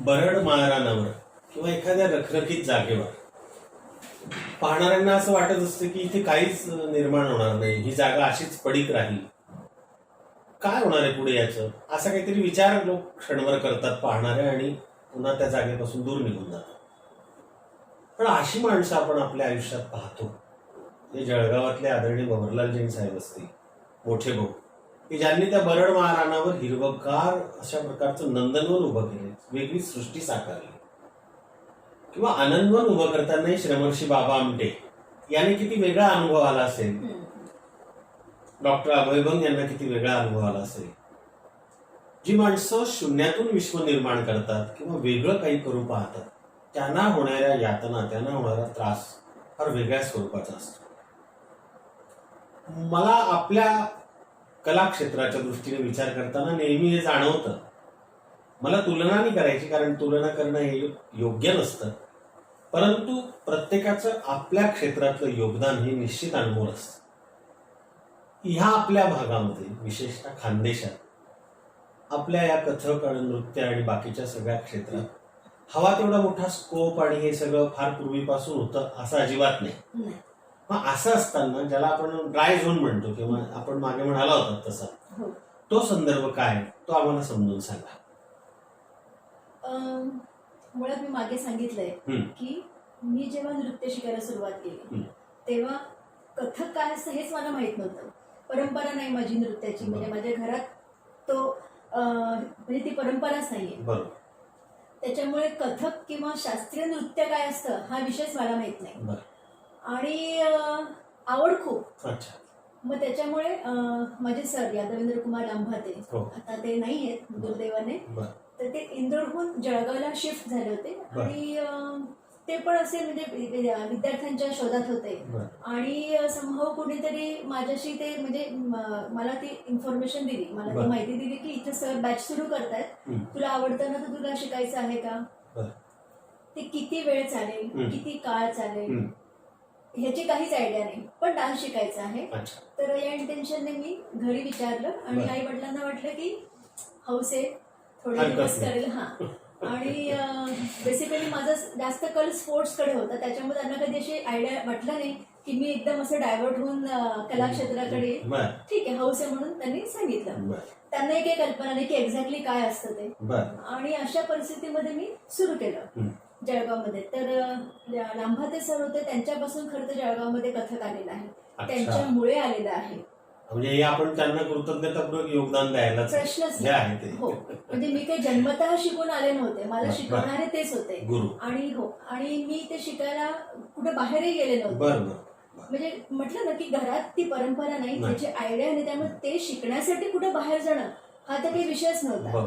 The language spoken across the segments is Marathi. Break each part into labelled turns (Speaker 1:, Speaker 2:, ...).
Speaker 1: बरड माळरानावर किंवा एखाद्या रखरखीत जागेवर पाहणाऱ्यांना असं वाटत असतं की इथे काहीच निर्माण होणार नाही, ही जागा अशीच पडीक राहील, काय होणार आहे पुढे याचं, असा काहीतरी विचार लोक क्षणभर करतात पाहणारे आणि पुन्हा त्या जागेपासून दूर निघून जातात. पण अशी माणसं आपण आपल्या आयुष्यात पाहतो. हे जळगावातले आदरणीय भवरलाल जैन साहेब असतील, मोठे भाऊ, की ज्यांनी त्या बरड महारानावर हिरवगार अशा प्रकारचं नंदनवन उभं केलं, वेगळी सृष्टी साकारली. किंवा आनंदवन उभं करतानाही श्रमर्षी बाबा आमटे यांनी किती वेगळा अनुभव आला असेल, डॉक्टर अभयभंग यांना किती वेगळा अनुभव आला असेल. जी माणसं शून्यातून विश्व निर्माण करतात किंवा वेगळं काही करू पाहतात, त्यांना होणाऱ्या यातना, त्यांना होणारा त्रास फार वेगळ्या स्वरूपाचा असतो. मला आपल्या कला क्षेत्राच्या दृष्टीने विचार करताना नेहमी हे जाणवतं. मला तुलना नाही करायची, कारण तुलना करणं हे योग्य नसतं, परंतु प्रत्येकाचं आपल्या क्षेत्रातलं योगदान हे निश्चित अनमोल असतं. ह्या आपल्या भागामध्ये, विशेषतः खानदेशात, आपल्या या कथक आणि नृत्य आणि बाकीच्या सगळ्या क्षेत्रात हवा तेवढा मोठा स्कोप आणि हे सगळं फार पूर्वीपासून होतं असं अजिबात नाही. मग असं असताना ज्याला आपण ड्राय झोन म्हणतो किंवा आपण मागे म्हणाला होता तसा, तो संदर्भ काय, तो आम्हाला समजून सांगा.
Speaker 2: मुळात मी मागे सांगितलंय की मी जेव्हा नृत्य शिकायला सुरुवात केली तेव्हा कथक काय असतं हेच मला माहित नव्हतं. परंपरा नाही माझी नृत्याची, म्हणजे माझ्या घरात तो म्हणजे ती परंपराच नाहीये. त्याच्यामुळे कथक किंवा शास्त्रीय नृत्य काय असतं हा विषयच मला माहित नाही. आणि आवड खूप. मग त्याच्यामुळे माझे सर यादवेंद्र कुमार लांभाते, आता ते नाही आहेत दुर्दैवाने, तर ते इंदोरहून जळगावला शिफ्ट झाले होते आणि ते पण असे म्हणजे विद्यार्थ्यांच्या शोधात होते. आणि समभाव कुणीतरी माझ्याशी ते म्हणजे मला ती इन्फॉर्मेशन दिली, मला ती माहिती दिली की इथे सर बॅच सुरू करतायत, तुला आवडतं ना, तर तुला शिकायचं आहे का, ते किती वेळ चालेल, किती काळ चालेल ह्याची काहीच आयडिया नाही, पण डान्स शिकायचा आहे. तर या इंटेन्शनने मी घरी विचारलं आणि आई वडिलांना वाटलं की हौस आहे, थोडे दिवस करेल. आणि बेसिकली माझा जास्त कल स्पोर्ट्स कडे होता, त्याच्यामुळे त्यांना कधी अशी आयडिया वाटलं नाही की मी एकदम असं डायव्हर्ट होऊन कला क्षेत्राकडे, ठीक आहे हौस आहे म्हणून त्यांनी सांगितलं. त्यांनाही काही कल्पना नाही की एक्झॅक्टली काय असतं ते. आणि अशा परिस्थितीमध्ये मी सुरू केलं जळगावमध्ये. तर लांभाते सर होते, त्यांच्यापासून खरं तर जळगावमध्ये कथक आलेलं आहे, त्यांच्यामुळे आलेलं आहे.
Speaker 1: म्हणजे आपण त्यांना कृतज्ञतापूर्वक योगदान द्यायला
Speaker 2: प्रश्नच नाही. हो, म्हणजे मी काही जन्मतः शिकून आले नव्हते, मला शिकवणारे तेच होते. आणि हो, आणि मी ते शिकायला कुठे बाहेरही गेले नव्हते. म्हणजे म्हटलं ना की घरात ती परंपरा नाही, त्याची आयडिया नाही, त्यामुळे ते शिकण्यासाठी कुठे बाहेर जाणं हा तर काही विषयच नव्हता.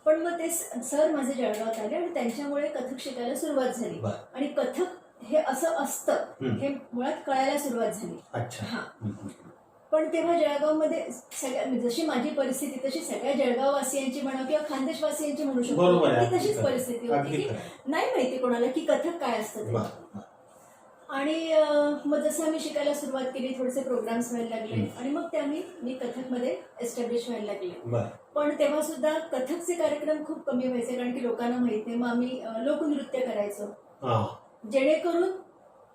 Speaker 2: पण मग ते सर माझे जळगावात आले आणि त्यांच्यामुळे कथक शिकायला सुरुवात झाली. आणि कथक हे असं असतं हे मुळात कळायला सुरुवात झाली. हा, पण तेव्हा जळगावमध्ये सगळ्या जशी माझी परिस्थिती तशी सगळ्या जळगाववासियांची म्हणा किंवा खानदेशवासियांची म्हणू शकतो, तशीच परिस्थिती होती की नाही माहिती कोणाला की कथक काय असतं ते. आणि मग जसं मी शिकायला सुरुवात केली, थोडेसे प्रोग्राम्स व्हायला लागले आणि मग ते मी कथकमध्ये एस्टॅब्लिश व्हायला लागले. पण तेव्हा सुद्धा कथकचे कार्यक्रम खूप कमी व्हायचे, कारण की लोकांना माहित नाही. मग आम्ही लोकनृत्य करायचो, जेणेकरून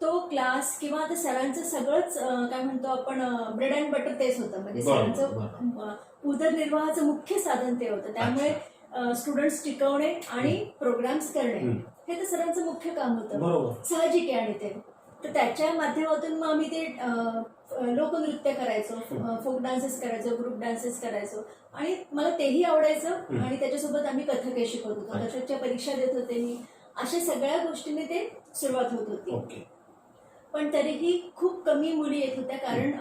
Speaker 2: तो क्लास किंवा आता सरांचं सगळंच काय म्हणतो आपण ब्रेड अँड बटर तेच होतं. म्हणजे सरांचं उदरनिर्वाहाचं मुख्य साधन ते होतं. त्यामुळे स्टुडंट्स टिकवणे आणि प्रोग्राम्स करणे हे तर सरांचं मुख्य काम होतं, साहजिक आहे. आणि ते तर त्याच्या माध्यमातून मग आम्ही ते लोकनृत्य करायचो, फोक डान्सेस करायचो, ग्रुप डान्सेस करायचो आणि मला तेही आवडायचं. आणि त्याच्यासोबत आम्ही कथकही शिकवत होतो, कथकच्या परीक्षा देत होते मी. अशा सगळ्या गोष्टींनी ते सुरुवात होत होती. पण तरीही खूप कमी मुली येत होत्या, कारण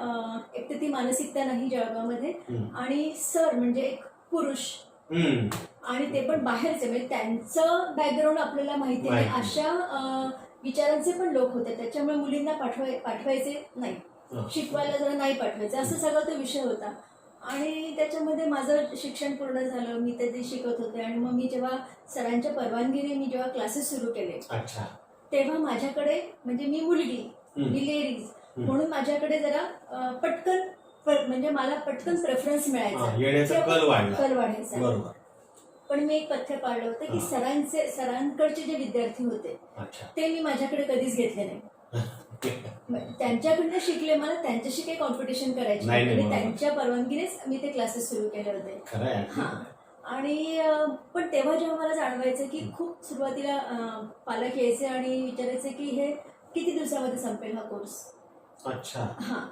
Speaker 2: एक तर ती मानसिकता नाही जळगावमध्ये, आणि सर म्हणजे एक पुरुष आणि ते पण बाहेरचे, म्हणजे त्यांचं बॅकग्राऊंड आपल्याला माहिती नाही अशा विचारांचे पण लोक होते. त्याच्यामुळे मुलींना पाठवायचे नाही, शिकवायला जरा नाही पाठवायचं, असं सगळं तो विषय होता. आणि त्याच्यामध्ये माझं शिक्षण पूर्ण झालं, मी ते शिकत होते. आणि मग मी जेव्हा सरांच्या परवानगीने मी जेव्हा क्लासेस सुरू केले तेव्हा माझ्याकडे, म्हणजे मी मुलगी, मी लेडीज म्हणून माझ्याकडे जरा पटकन, म्हणजे मला पटकन प्रेफरन्स मिळायचा, कल वाढायचा. पण मी एक पथ्य पाळलं होतं की सरांकडचे जे विद्यार्थी होते ते मी माझ्याकडे कधीच घेतले नाही. त्यांच्याकडनं शिकले, मला त्यांच्याशी काही कॉम्पिटिशन करायची आणि त्यांच्या परवानगीनेच मी ते क्लासेस सुरू केले होते. हा, आणि पण तेव्हा जेव्हा मला जाणवायचं की खूप सुरुवातीला पालक यायचे आणि विचारायचे की हे किती दिवसामध्ये संपेल हा कोर्स.
Speaker 1: अच्छा.
Speaker 2: हा,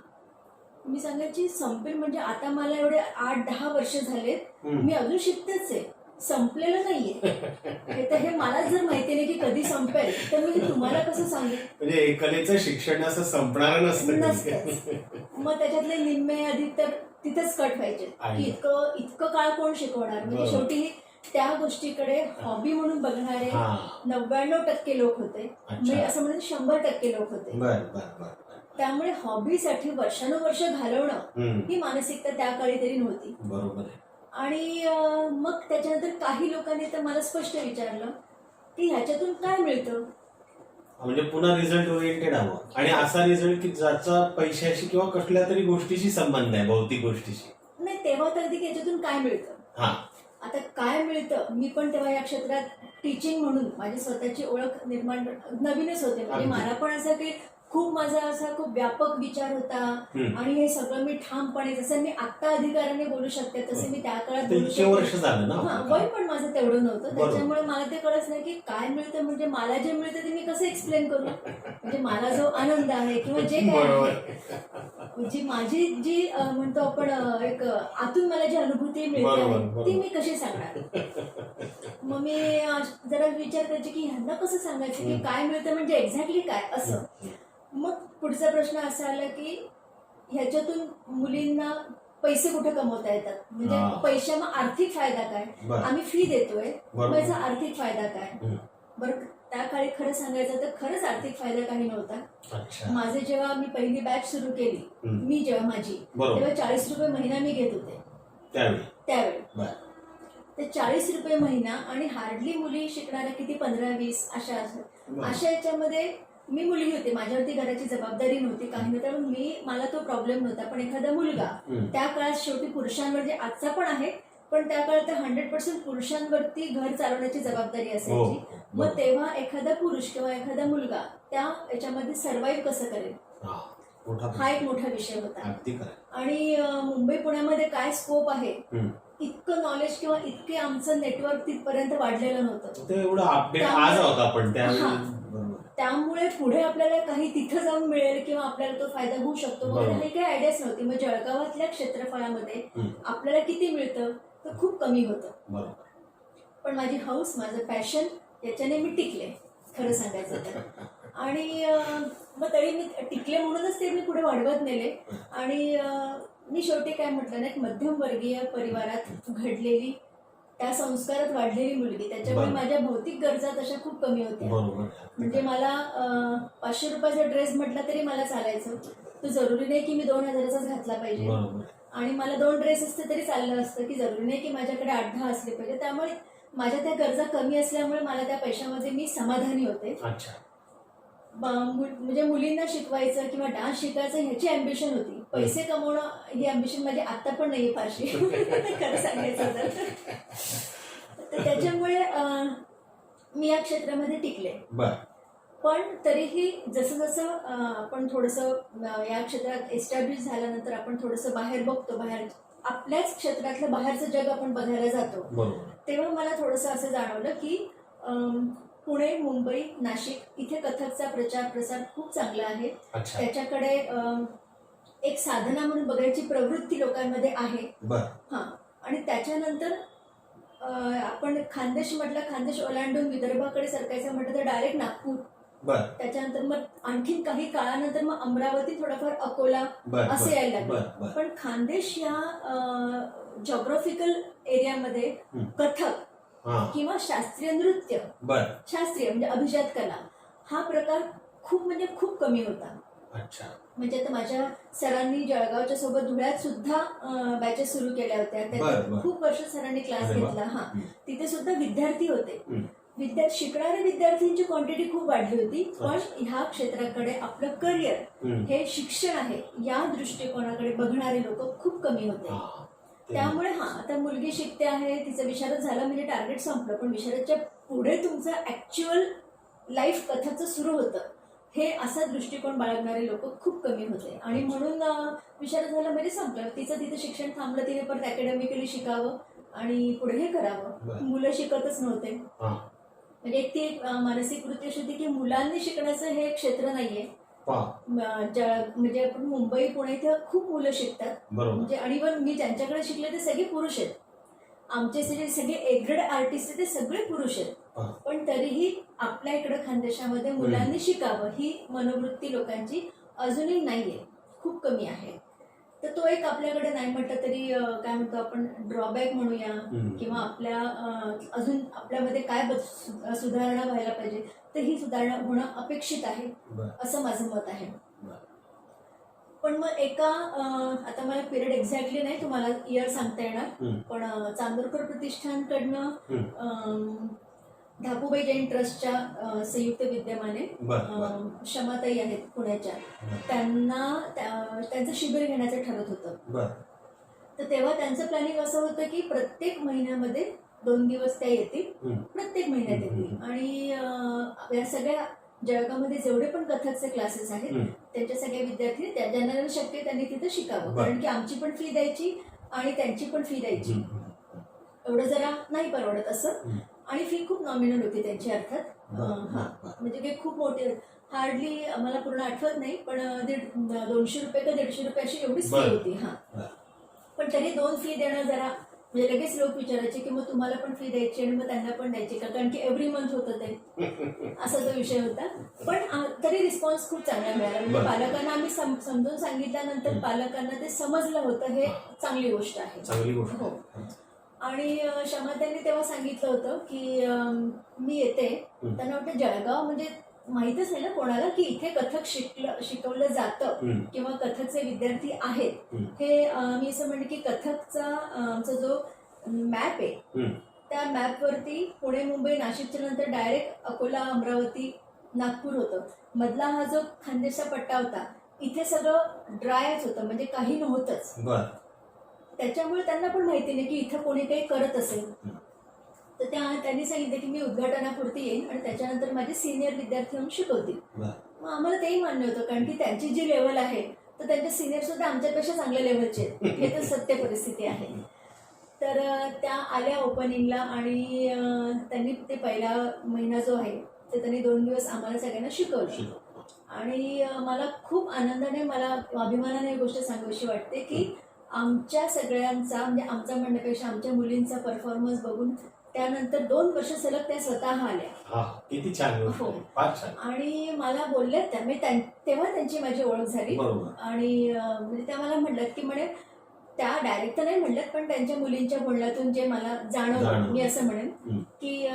Speaker 2: मी सांगायची संपेल म्हणजे आता मला एवढे 8-10 वर्ष झालेत, मी अजून शिकतेच आहे, संपलेलं नाहीये. तर हे मला जर माहिती नाही की कधी संपेल तर मी तुम्हाला कसं सांगेन.
Speaker 1: म्हणजे कलेचं शिक्षण असं संपणार नसतं.
Speaker 2: मग त्याच्यातले निम्मे अधिक तर तिथेच कट व्हायचे की इतकं काळ कोण शिकवणार. म्हणजे शेवटी त्या गोष्टीकडे हॉबी म्हणून बघणारे 99% लोक होते, म्हणजे असं म्हणून 100% लोक होते. त्यामुळे हॉबीसाठी वर्षानुवर्ष घालवणं ही मानसिकता त्या काळी तरी नव्हती.
Speaker 1: बरोबर.
Speaker 2: आणि मग त्याच्यानंतर काही लोकांनी तर मला स्पष्ट विचारलं की ह्याच्यातून काय मिळतं.
Speaker 1: म्हणजे पुन्हा रिझल्ट ओरिएंटेड हवं, आणि असा रिझल्ट की ज्याचा पैशाशी किंवा कुठल्या तरी गोष्टीशी संबंध आहे, भौतिक गोष्टीशी
Speaker 2: नाही. तेव्हा तर की याच्यातून काय मिळतं. आता काय मिळतं, मी पण तेव्हा या क्षेत्रात टीचिंग म्हणून माझी स्वतःची ओळख निर्माण नवीनच होते. म्हणजे मला पण असं काही खूप माझा असा खूप व्यापक विचार होता आणि हे सगळं मी ठामपणे, जसं मी आत्ता अधिकाराने बोलू शकते तसे मी त्या काळात बोलू शकते. वय पण माझं तेवढं नव्हतं, त्याच्यामुळे मला ते कळत नाही की काय मिळतं. म्हणजे मला जे मिळतं ते मी कसं एक्सप्लेन करू. म्हणजे मला जो आनंद आहे किंवा जे काय आहे, जी माझी जी म्हणतो आपण एक आतून मला जी अनुभूती मिळते ती मी कशी सांगणार. मग मी जरा विचार करायचे की ह्यांना कसं सांगायचं की काय मिळतं म्हणजे एक्झॅक्टली काय असं. मग पुढचा प्रश्न असा आला की ह्याच्यातून मुलींना पैसे कुठे कमवता येतात, म्हणजे पैशामा आर्थिक फायदा काय. आम्ही फी देतोय, याचा आर्थिक फायदा काय. बरं, त्या काळी खरं सांगायचं तर खरंच आर्थिक फायदा काही नव्हता. माझे जेव्हा मी पहिली बॅच सुरू केली, मी जेव्हा माझी, तेव्हा 40 रुपये महिना मी घेत होते त्यावेळी. ते 40 रुपये महिना, आणि हार्डली मुली शिकणाऱ्या किती 15-20 अशा याच्यामध्ये मी मुलगी होते, माझ्यावरती घराची जबाबदारी नव्हती, काही नव्हतं, मला तो प्रॉब्लेम नव्हता. पण एखादा मुलगा, त्या काळात शेवटी पुरुषांवर, जे आजचा पण आहे पण त्या काळात 100% पुरुषांवरती घर चालवण्याची जबाबदारी असायची. मग तेव्हा एखादा पुरुष किंवा एखादा मुलगा त्या याच्यामध्ये सर्व्हाइव्ह कसं करेल, हा एक मोठा विषय होता. आणि मुंबई पुण्यामध्ये काय स्कोप आहे इतकं नॉलेज किंवा इतके आमचं नेटवर्क तिथपर्यंत वाढलेलं नव्हतं. त्यामुळे पुढे आपल्याला काही तिथं जाऊन मिळेल किंवा आपल्याला तो फायदा होऊ शकतो वगैरे हे काही आयडियाच नव्हती. मग जळगावातल्या क्षेत्रफळामध्ये आपल्याला किती मिळतं तर खूप कमी होतं. पण माझी हौस, माझं पॅशन, याच्याने मी टिकले खरं सांगायचं तर. आणि मग तरी मी टिकले म्हणूनच ते मी पुढे वाढवत नेले. आणि मी शेवटी काय म्हटलं ना, एक मध्यमवर्गीय परिवारात घडलेली, त्या संस्कारात वाढलेली मुलगी, त्याच्यामुळे माझ्या भौतिक गरजा तशा खूप कमी होत्या. म्हणजे मला 500 रुपयाचा ड्रेस म्हटला तरी मला चालायचं. तो जरुरी नाही की मी 2000चाच घातला पाहिजे, आणि मला 2 ड्रेस असते तरी चाललं असतं, की जरुरी नाही की माझ्याकडे 8-10 असले पाहिजे. त्यामुळे माझ्या त्या गरजा कमी असल्यामुळे मला त्या पैशामध्ये मी समाधानी होते. म्हणजे मुलींना शिकवायचं किंवा डान्स शिकायचं ह्याची अँबिशन होती. पैसे कमवणं ही अँबिशन माझी आता पण नाहीये फारशी खरं सांगायचं तर. त्याच्यामुळे मी या क्षेत्रामध्ये टिकले. पण तरीही जसं जसं आपण थोडंसं या क्षेत्रात एस्टॅब्लिश झाल्यानंतर आपण थोडंसं बाहेर बघतो, बाहेर आपल्याच क्षेत्रातलं बाहेरचं जग आपण बघायला जातो, तेव्हा मला थोडंसं असं जाणवलं की पुणे, मुंबई, नाशिक इथे कथकचा प्रचार प्रसार खूप चांगला आहे. त्याच्याकडे एक साधना म्हणून बघायची प्रवृत्ती लोकांमध्ये आहे. आणि त्याच्यानंतर आपण खानदेश म्हटलं, खानदेश ओलांडून विदर्भाकडे सरकायचं म्हटलं तर डायरेक्ट नागपूर. त्याच्यानंतर मग आणखीन काही काळानंतर मग अमरावती, थोडाफार अकोला असे यायला लागले. पण खानदेश या जॉग्राफिकल एरियामध्ये कथक किंवा शास्त्रीय नृत्य, शास्त्रीय म्हणजे अभिजात कला, हा प्रकार खूप म्हणजे खूप कमी होता. म्हणजे आता माझ्या सरांनी जळगावच्या सोबत धुळ्यात सुद्धा बॅचेस सुरू केल्या होत्या. त्यात खूप वर्ष सरांनी क्लास घेतला. तिथे सुद्धा विद्यार्थी होते. शिकणाऱ्या विद्यार्थ्यांची क्वांटिटी खूप वाढली होती. पण ह्या क्षेत्राकडे आपलं करिअर हे शिक्षण आहे या दृष्टिकोनाकडे बघणारे लोक खूप कमी होते. त्यामुळे आता मुलगी शिकते आहे, तिचं विशारद झालं म्हणजे टार्गेट संपलं, पण विशारदच्या पुढे तुमचं ऍक्च्युअल लाईफ कथाचं सुरू होतं हे असा दृष्टिकोन बाळगणारे लोक खूप कमी होते. आणि म्हणून विशारद झालं म्हणजे संपलं, तिचं तिथं शिक्षण थांबलं, तिने परत अकॅडमिकली शिकावं आणि पुढे हे करावं. मुलं शिकतच नव्हते. म्हणजे एक ती मानसिक वृत्ती अशी होती की मुलांनी शिकण्याचं हे क्षेत्र नाहीये. म्हणजे आपण मुंबई पुणे इथे खूप मुलं शिकतात, म्हणजे आणि पण मी ज्यांच्याकडे शिकले ते सगळे पुरुष आहेत. आमचे सगळे ए ग्रेड आर्टिस्ट आहेत ते सगळे पुरुष आहेत. पण तरीही आपल्या इकडे खानदेशामध्ये मुलांनी शिकावं ही मनोवृत्ती लोकांची अजूनही नाहीये, खूप कमी आहे. तर तो एक आपल्याकडे नाही म्हटलं तरी काय म्हणतो आपण ड्रॉबॅक म्हणूया, किंवा आपल्या अजून आपल्यामध्ये काय सुधारणा व्हायला पाहिजे, तर ही सुधारणा होणं अपेक्षित आहे असं माझं मत आहे. पण मग एका आता मला पिरियड एक्झॅक्टली नाही तुम्हाला इयर सांगता येणार, पण चांदोरकर प्रतिष्ठानकडनं धापूबाई जैन ट्रस्टच्या संयुक्त विद्यमाने क्षमाताई आहेत पुण्याच्या, त्यांचं शिबिर घेण्याचं ठरत होतं. तर तेव्हा त्यांचं प्लॅनिंग असं होतं की प्रत्येक महिन्यामध्ये 2 दिवस त्या येतील, प्रत्येक महिन्यात येतील. आणि या सगळ्या जळगावमध्ये जेवढे पण कथकचे क्लासेस आहेत त्यांच्या सगळ्या विद्यार्थी ज्यांना शक्य त्यांनी तिथं शिकावं, कारण की आमची पण फी द्यायची आणि त्यांची पण फी द्यायची, एवढं जरा नाही परवडत असं. आणि फी खूप नॉमिनल होती त्यांची अर्थात. म्हणजे काही खूप मोठी, हार्डली मला पूर्ण आठवत नाही, पण 200 रुपये का 150 रुपये अशी एवढीच फी होती. पण तरी 2 फी देणं जरा म्हणजे लगेच लोक विचारायचे की मग तुम्हाला पण फी द्यायची आणि मग त्यांना पण द्यायची का, कारण की एव्हरी मंथ होतं ते, असा तो विषय होता. पण तरी रिस्पॉन्स खूप चांगला मिळाला. म्हणजे पालकांना आम्ही समजून सांगितल्यानंतर पालकांना ते समजलं होतं, हे चांगली गोष्ट आहे. हो. आणि क्षमाताईंनी तेव्हा सांगितलं होतं की मी येते, त्यांना वाटतं जळगाव म्हणजे माहितच नाही ना कोणाला की इथे कथक शिकवलं जातं किंवा कथकचे विद्यार्थी आहेत. हे मी असं म्हणते की कथकचा आमचा जो मॅप आहे त्या मॅपवरती पुणे मुंबई नाशिकच्या नंतर डायरेक्ट अकोला अमरावती नागपूर होतं. मधला हा जो खानदेशचा पट्टा होता इथे सगळं ड्रायच होतं, म्हणजे काही नव्हतंच. त्याच्यामुळे त्यांना पण माहिती नाही की इथं कोणी काही करत असेल. तर त्यांनी सांगितलं की मी उद्घाटनापुरती येईन आणि त्याच्यानंतर माझे सिनियर विद्यार्थी म्हणून शिकवतील. मग आम्हाला तेही मान्य होतं, कारण की त्यांची जी लेवल आहे तर त्यांचे सिनियर सुद्धा आमच्यापेक्षा चांगल्या लेवलचे आहेत, हे तर सत्य परिस्थिती आहे. तर त्या आल्या ओपनिंगला आणि त्यांनी ते पहिला महिना जो आहे ते त्यांनी 2 दिवस आम्हाला सगळ्यांना शिकवलं. आणि मला खूप आनंदाने, मला अभिमानाने ही गोष्ट सांगावीशी वाटते की आमच्या सगळ्यांचा, म्हणजे आमचा म्हणण्यापेक्षा आमच्या मुलींचा परफॉर्मन्स बघून त्यानंतर 2 वर्ष सलग त्या स्वतः आल्या.
Speaker 1: किती छान. हो, फार छान.
Speaker 2: आणि मला बोलल्यात त्या, म्हणजे तेव्हा त्यांची माझी ओळख झाली. आणि म्हणजे त्या मला म्हणल्यात की म्हणे, त्या डायरेक्ट तर नाही म्हणल्यात पण त्यांच्या मुलींच्या बोलण्यातून जे मला जाणवलं, मी असं म्हणेन की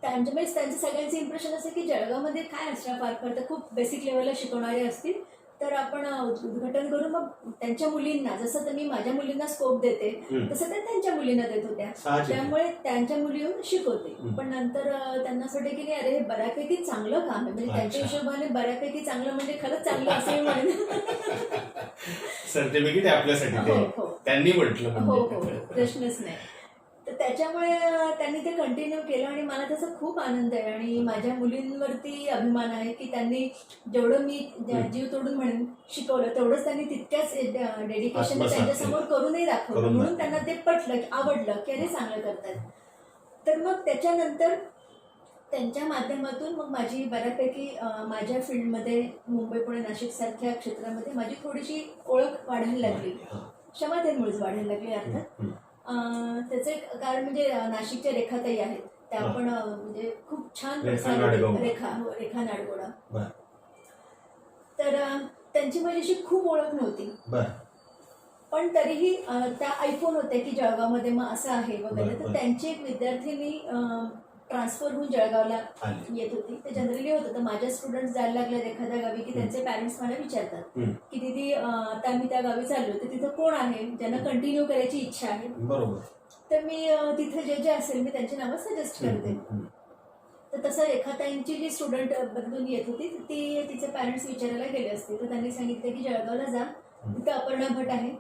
Speaker 2: त्यांचं सगळ्यांचं इम्प्रेशन असं की जळगावमध्ये काय असणार, फार तर खूप बेसिक लेवलला शिकवणारे असतील तर आपण उद्घाटन करून मग त्यांच्या मुलींना, जसं तर मी माझ्या मुलींना स्कोप देते तसं त्या त्यांच्या मुलींना देत होत्या, त्यामुळे त्यांच्या मुली येऊन शिकवते. पण नंतर त्यांना असं वाटतं की नाही, अरे हे बऱ्यापैकी चांगलं काम आहे, म्हणजे त्यांच्या हिशोबाने बऱ्यापैकी चांगलं म्हणजे खरंच चांगलं असं म्हणेन.
Speaker 1: सर्टिफिकेट आपल्यासाठी त्यांनी म्हटलं.
Speaker 2: हो हो, प्रश्नच नाही. तर त्याच्यामुळे त्यांनी ते कंटिन्यू केलं आणि मला त्याचा खूप आनंद आहे. आणि माझ्या मुलींवरती अभिमान आहे की त्यांनी जेवढं मी जीव तोडून म्हणून शिकवलं तेवढंच त्यांनी तितक्याच डेडिकेशन त्यांच्यासमोर करूनही दाखवलं, म्हणून त्यांना ते पटलं, आवडलं की अरे चांगलं करतात. तर मग त्याच्यानंतर त्यांच्या माध्यमातून मग माझी बऱ्यापैकी माझ्या फील्डमध्ये मुंबई पुणे नाशिक सारख्या क्षेत्रामध्ये माझी थोडीशी ओळख वाढायला लागली, क्षमाताईंमुळेच वाढायला लागली अर्थात. त्याचं एक कारण म्हणजे नाशिकच्या रेखाताई आहेत, त्या पण म्हणजे खूप छान रेखा नाडगोडा. तर त्यांची माझ्याशी खूप ओळख नव्हती, पण तरीही त्या ऐकून होत्या की जळगावमध्ये मग असं आहे वगैरे. तर त्यांची एक विद्यार्थिनी ट्रान्सफर होऊन जळगावला येत होती. ते जनरली होतं, तर माझ्या स्टुडंट जायला लागल्यात एखाद्या गावी की त्यांचे पॅरेंट्स मला विचारतात की दीदी आता मी त्या गावी चाललो तर तिथं कोण आहे ज्यांना कंटिन्यू करायची इच्छा आहे. तर मी तिथे जे जे असेल मी त्यांची नावं सजेस्ट करते. तर तसं रेखाताईंची जी स्टुडंट बदलून येत होती ती तिचे पॅरेंट्स विचारायला गेले असते, तर त्यांनी सांगितलं की जळगावला जा, तिथं अपर्णा भट आहे,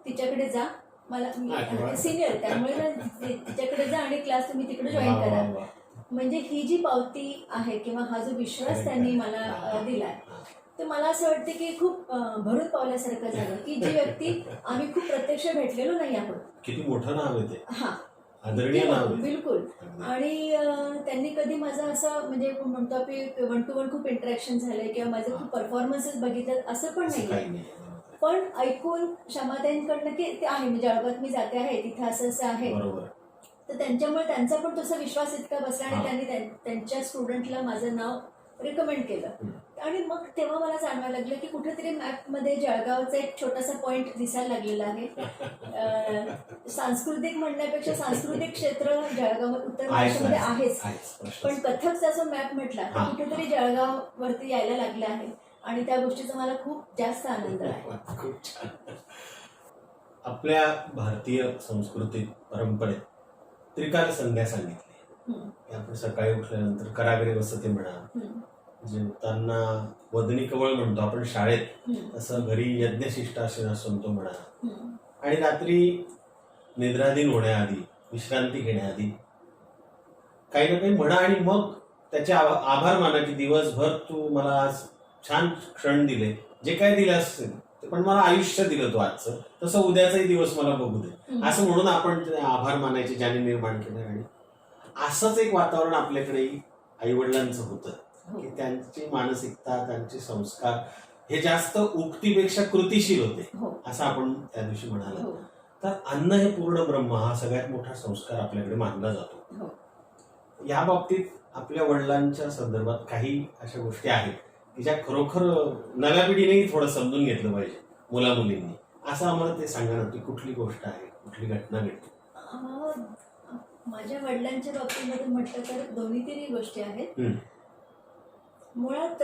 Speaker 2: तिच्याकडे जा मला सिनियर, त्यामुळे ना तिच्याकडे जा आणि क्लास तुम्ही तिकडे जॉईन करा. म्हणजे ही जी पावती आहे किंवा हा जो विश्वास त्यांनी मला दिलाय, तर मला असं वाटतं की खूप भरून पावल्यासारखं झालं की जी व्यक्ती आम्ही खूप प्रत्यक्ष भेटलेलो नाही आहोत.
Speaker 1: किती मोठं नाव आहे ते.
Speaker 2: हा,
Speaker 1: आदरणीय नाव आहे.
Speaker 2: बिलकुल. आणि त्यांनी कधी माझं असं म्हणजे म्हणतो आपण 1 to 1 खूप इंटरॅक्शन झालंय किंवा माझे खूप परफॉर्मन्सेस बघितलं असं पण नाही. पण ऐकून क्षमाताईंकडनं की ते आहे म्हणजे जळगावात मी जाते आहे तिथे असं असं आहे, तर त्यांच्यामुळे त्यांचा पण तसा विश्वास इतका बसला आणि त्यांनी त्यांच्या स्टुडंटला माझं नाव रिकमेंड केलं. आणि मग तेव्हा मला जाणवायला लागलं की कुठेतरी मॅपमध्ये जळगावचा एक छोटासा पॉइंट दिसायला लागलेला आहे. सांस्कृतिक म्हणण्यापेक्षा सांस्कृतिक क्षेत्र जळगाव उत्तर महाराष्ट्रामध्ये आहेच, पण कथकचा जो मॅप म्हटला तर कुठेतरी जळगाव वरती यायला लागला आहे आणि त्या गोष्टीचा मला खूप जास्त आनंद आहे.
Speaker 1: खूप छान. आपल्या भारतीय संस्कृतीत परंपरेत त्रिकाल संध्या सांगितली. आपण सकाळी उठल्यानंतर कराग्रे वसते म्हणा, जेवताना वदनी कवळ म्हणतो आपण शाळेत, तसं घरी यज्ञशिष्टाशिना संतो म्हणा, आणि रात्री निद्राधीन होण्याआधी विश्रांती घेण्याआधी काही ना काही म्हणा आणि मग त्याचे आभार माना की दिवसभर तू मला आज छान क्षण दिले, जे काय दिले असेल पण मला आयुष्य दिलं तू आजचं, तसं उद्याचाही दिवस मला बघू दे, असं म्हणून आपण आभार मानायचे ज्याने निर्माण केलं. आणि असंच एक वातावरण आपल्याकडे आई वडिलांचं होतं की त्यांची मानसिकता, त्यांचे संस्कार हे जास्त उक्तीपेक्षा कृतीशील होते, असं आपण त्या दिवशी म्हणाला. तर अन्न हे पूर्ण ब्रह्म हा सगळ्यात मोठा संस्कार आपल्याकडे मानला जातो. या बाबतीत आपल्या वडिलांच्या संदर्भात काही अशा गोष्टी आहेत की ज्या खरोखर नव्या पिढीनेही थोडं समजून घेतलं पाहिजे, मुला मुलींनी, असं आम्हाला ते सांगा ना. ती कुठली गोष्ट आहे, कुठली घटना घडली?
Speaker 2: माझ्या वडिलांच्या बाबतीमध्ये म्हटलं तर दोन्ही तिन्ही गोष्टी आहेत. मुळात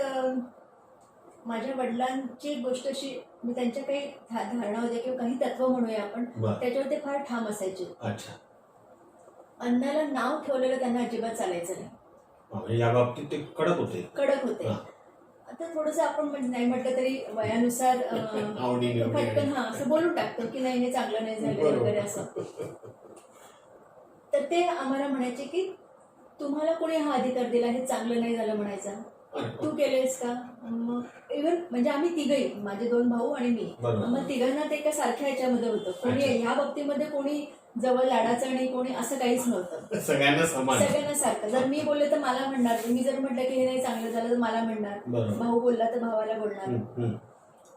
Speaker 2: माझ्या वडिलांची गोष्ट अशी, मी त्यांच्या काही धारणा होत्या किंवा काही तत्व म्हणूया आपण, त्याच्यावर ते फार ठाम असायचे. अन्नाला नाव ठेवलेलं त्यांना अजिबात चालायचं नाही.
Speaker 1: या बाबतीत ते कडक होते.
Speaker 2: आता थोडंसं आपण म्हणजे नाही म्हटलं तरी वयानुसार पटकन असं बोलून टाकतो की नाही हे चांगलं नाही झालं वगैरे असं. तर ते आम्हाला म्हणायचे की तुम्हाला कोणी हा अधिकार दिला हे चांगलं नाही झालं म्हणायचा, तू केलेस का? मग इव्हन म्हणजे आम्ही तिघही, माझे 2 भाऊ आणि मी, मग तिघांना ते एका सारख्या ह्याच्यामध्ये होतं. कोणी ह्या बाबतीमध्ये कोणी जवळ लाडाचं आणि कोणी असं काहीच नव्हतं, सगळ्यांना सारखं. जर मी बोलले तर मला म्हणणार, मी जर म्हटलं की हे नाही चांगलं झालं तर मला म्हणणार, भाऊ बोलला तर भावाला बोलणार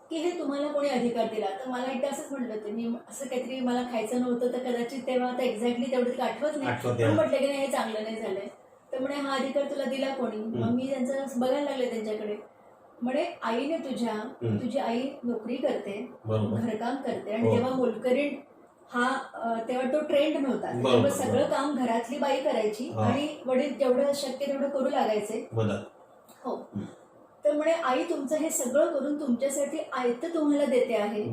Speaker 2: की हे तुम्हाला कोणी अधिकार दिला. तर मला एकदा असंच म्हटलं होतं, मी असं काहीतरी मला खायचं नव्हतं तर कदाचित तेव्हा आता एक्झॅक्टली तेवढं आठवत नाही, पण म्हटलं की नाही हे चांगलं नाही झालंय. तर म्हणे हा अधिकार तुला दिला कोणी? मग मी त्यांचं बघायला लागले त्यांच्याकडे. म्हणे आईने तुझी आई नोकरी करते, घरकाम करते, आणि तेव्हा मोलकरीण हा तेव्हा तो ट्रेंड नव्हता, त्यामुळे सगळं काम घरातली बाई करायची आणि वडील जेवढं शक्य तेवढं करू लागायचे. हो. तर म्हणे आई तुमचं हे सगळं करून तुमच्यासाठी आयतं तुम्हाला देते आहे,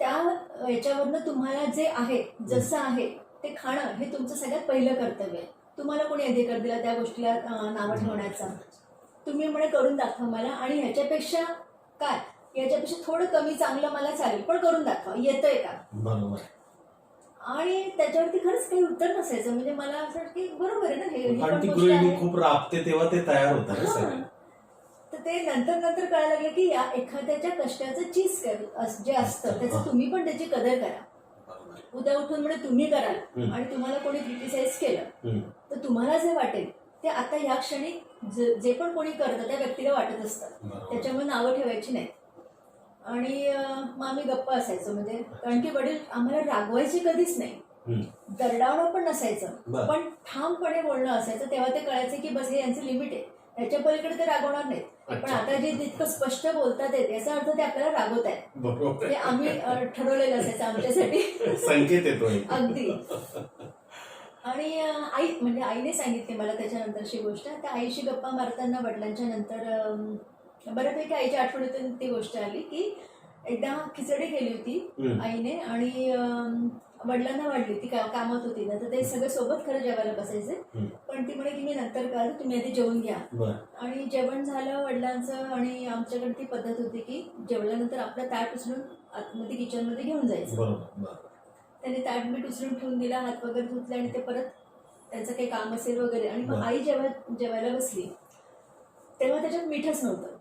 Speaker 2: त्या याच्यावरनं तुम्हाला जे आहे जसं आहे ते खाणं हे तुमचं सगळ्यात पहिलं कर्तव्य आहे. तुम्हाला कोणी अधिकार दिला त्या गोष्टीला नावं ठेवण्याचा? तुम्ही म्हणे करून दाखवा मला, आणि ह्याच्यापेक्षा काय, याच्यापेक्षा थोडं कमी चांगलं मला चालेल, पण करून दाखवा, येतंय का? आणि त्याच्यावरती खरंच काही उत्तर नसायचं. म्हणजे मला असं वाटतं की बरोबर आहे ना, हे
Speaker 1: खूप राबते तेव्हा ते तयार होतात.
Speaker 2: तर ते नंतर कळायला लागलं की या एखाद्याच्या कष्टाचं चीज जे असतं त्याचं तुम्ही पण त्याची कदर करा. उद्या उठून म्हणजे तुम्ही कराल आणि तुम्हाला कोणी क्रिटिसाइज केलं तर तुम्हाला जे वाटेल ते आता या क्षणी जे पण कोणी करतं त्या व्यक्तीला वाटत असतं, त्याच्यामुळे नावं ठेवायची नाही. आणि मग आम्ही गप्प असायचो, म्हणजे कारण की वडील आम्हाला रागवायचे कधीच नाही, दरडावणं पण नसायचं, पण ठामपणे बोलणं असायचं. तेव्हा ते कळायचं की बस हे यांचं लिमिट आहे, त्याच्या पलीकडे ते रागवणार नाहीत. पण आता जे तितकं स्पष्ट बोलतात याचा अर्थ ते आपल्याला रागवत आहेत, ते आम्ही ठरवलेलं असायचं आमच्यासाठी, संकेत येतो अगदी. आणि आई म्हणजे आईने सांगितली मला त्याच्यानंतरची गोष्ट. त्या आईशी गप्पा मारताना वडिलांच्या नंतर बऱ्यापैकी आईच्या आठवणीतून ती गोष्ट आली की एकदा खिचडी केली होती आईने आणि वडिलांना वाढली, ती कामात होती ना, तर ते सगळे सोबत खरं जेवायला बसायचे, पण ती म्हणे की मी नंतर कळलं, तुम्ही आधी जेवून घ्या. आणि जेवण झालं वडिलांचं, आणि आमच्याकडे ती पद्धत होती की जेवल्यानंतर आपलं ताट उचलून आतमध्ये किचनमध्ये घेऊन जायचं. त्याने ताट मीठ उचलून ठेवून दिला, हात वगैरे धुतले आणि ते परत त्यांचं काही काम असेल वगैरे. आणि मग आई जेवायला बसली तेव्हा त्याच्यात मीठच नव्हतं.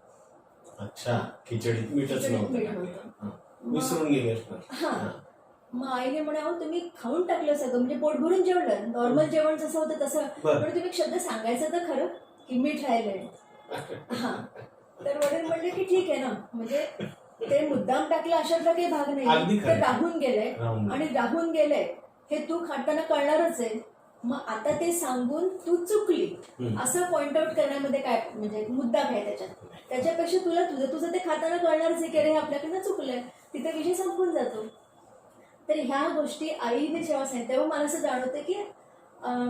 Speaker 1: अच्छा, खिचडीत मीठच नव्हतं, विसरून गेले.
Speaker 2: हा, मग आईने म्हणे अहो तुम्ही खाऊन टाकलं सगळं, म्हणजे पोट भरून जेवलं, नॉर्मल जेवण जसं होतं तसं, पण तुम्ही एक शब्द सांगायचं तर खरं की मीठ राहिलंय. हा, तर वडील म्हणले की ठीक आहे ना, म्हणजे ते मुद्दाम टाकलं अशातला काही भाग नाही, ते राहून गेलंय आणि राहून गेलंय हे तू खाताना कळणारच आहे. मग आता ते सांगून तू चुकली असं पॉइंट आउट करण्यामध्ये काय म्हणजे मुद्दा काय त्याच्यात? त्याच्यापेक्षा तुला तुझं ते खाताना कळणारच आहे की अरे हे आपल्याकडनं चुकलंय, तिथे विषय संपून जातो. तर ह्या गोष्टी आईने जेव्हा सांगितलं तेव्हा मला असं जाणवतं की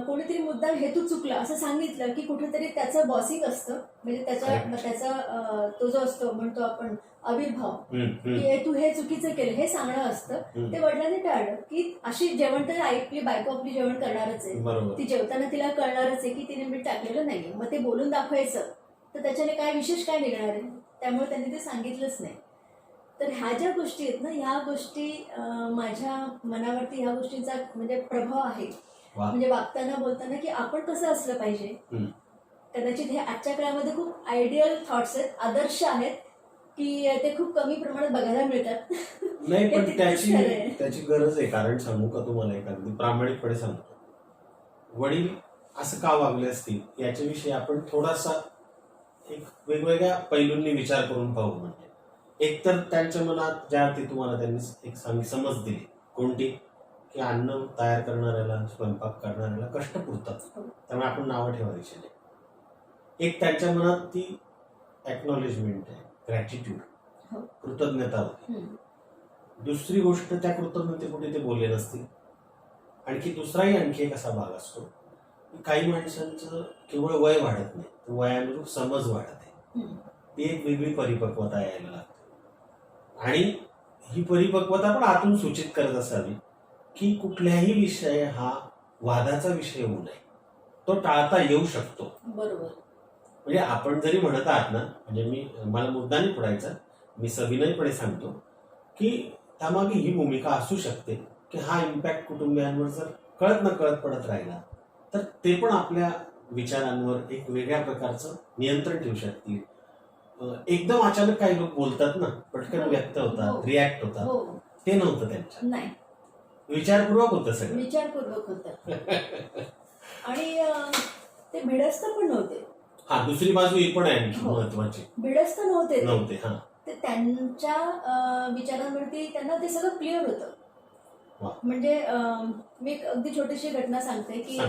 Speaker 2: कोणीतरी मुद्दाम हेतू चुकला असं सांगितलं की कुठेतरी त्याचं बॉसिंग असतं, म्हणजे त्याचा तो जो असतो म्हणतो आपण आविर्भाव की तू हे चुकीचं केलं हे सांगणं असतं. ते वडिलांनी टाळलं की अशी जेवण तर आपली बायको आपली जेवण करणारच आहे, ती जेवताना तिला कळणारच आहे की तिने मीठ टाकलेलं नाहीये, मग ते बोलून दाखवायचं तर त्याच्याने काय विशेष काय निघणार आहे, त्यामुळे त्यांनी ते सांगितलंच नाही. तर ह्या ज्या गोष्टी आहेत ना, ह्या गोष्टी माझ्या मनावरती ह्या गोष्टींचा म्हणजे प्रभाव आहे. म्हणजे वागताना बोलताना की आपण कसं असलं पाहिजे. कदाचित हे आजच्या काळामध्ये खूप आयडियल थॉट्स आहेत, आदर्श आहेत की ते खूप कमी प्रमाणात बघायला मिळतात.
Speaker 1: नाही, पण त्याची गरज आहे. कारण सांगू का तुम्हाला, एक अगदी प्रामाणिकपणे सांगतो, वडील असं का वागले असतील याच्याविषयी आपण थोडासा एक वेगवेगळ्या पैलूंनी विचार करून पाहू. म्हणजे एकतर त्यांच्या मनात ज्या अर्थी तुम्हाला त्यांनी एक समज दिली कोणती, की अन्न तयार करणाऱ्याला स्वयंपाक करणाऱ्याला कष्ट पुरतात, त्यामुळे आपण नावं ठेवायची नाही. एक त्यांच्या मनात ती एक्नॉलेजमेंट आहे, ग्रॅटिट्यूड, कृतज्ञता होती. दुसरी गोष्ट, त्या कृतज्ञतेपुढे ते बोलले नसतील. आणखी एक असा भाग असतो की काही माणसांचं केवळ वय वाढत नाही, तर वयानुरूप समज वाढत आहे. ती एक वेगळी परिपक्वता यायला लागते. आणि ही परिपक्वता पण आतून सूचित करत असावी की कुठल्याही विषय हा वादाचा विषय होऊ नये, तो टाळता येऊ शकतो.
Speaker 2: बरोबर.
Speaker 1: म्हणजे आपण जरी म्हणत आहात ना, म्हणजे मला मुद्दा नाही फोडायचा, मी सविनयपणे सांगतो की त्यामागे ही भूमिका असू शकते की हा इम्पॅक्ट कुटुंबियांवर जर कळत न कळत पडत राहिला तर ते पण आपल्या विचारांवर एक वेगळ्या प्रकारचं नियंत्रण ठेवू शकतील. एकदम अचानक काही लोक बोलतात ना, पटकन व्यक्त होतात, रिॲक्ट होतात, ते नव्हतं त्यांच्या.
Speaker 2: नाही,
Speaker 1: विचारपूर्वक होतं सगळं,
Speaker 2: विचारपूर्वक होतं. आणि ते भिडस्त पण नव्हते.
Speaker 1: हा, दुसरी बाजू ही पण आहे आणखी महत्वाची,
Speaker 2: भिडस्त नव्हते.
Speaker 1: हा,
Speaker 2: ते त्यांच्या विचारांवरती त्यांना ते सगळं क्लिअर होतं. म्हणजे मी एक अगदी छोटीशी घटना सांगते की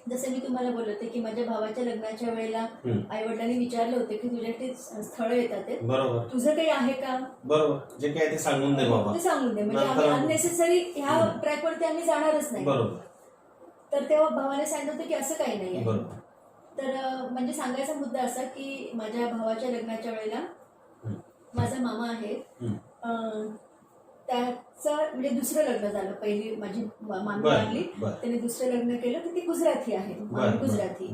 Speaker 2: जसे मी तुम्हाला बोलते की माझ्या भावाच्या लग्नाच्या वेळेला आई वडिलांनी विचारले होते की तुझ्याकडे स्थळ येतात, बरोबर, तुझं काही आहे का, बरोबर, जे काय ते सांगून दे बाबा, ते सांगून दे, म्हणजे आम्ही अननेसेसरी ह्या ट्रॅकवरती आम्ही जाणारच नाही. बरोबर. तर तेव्हा भावाने सांगितलं होतं की असं काही नाही आहे. तर म्हणजे सांगायचा मुद्दा असा की माझ्या भावाच्या लग्नाच्या वेळेला माझा मामा आहे, त्याचं म्हणजे दुसरं लग्न झालं. पहिली माझी मामी लागली, त्याने दुसरं लग्न केलं, तर ती गुजराती आहे, गुजराती.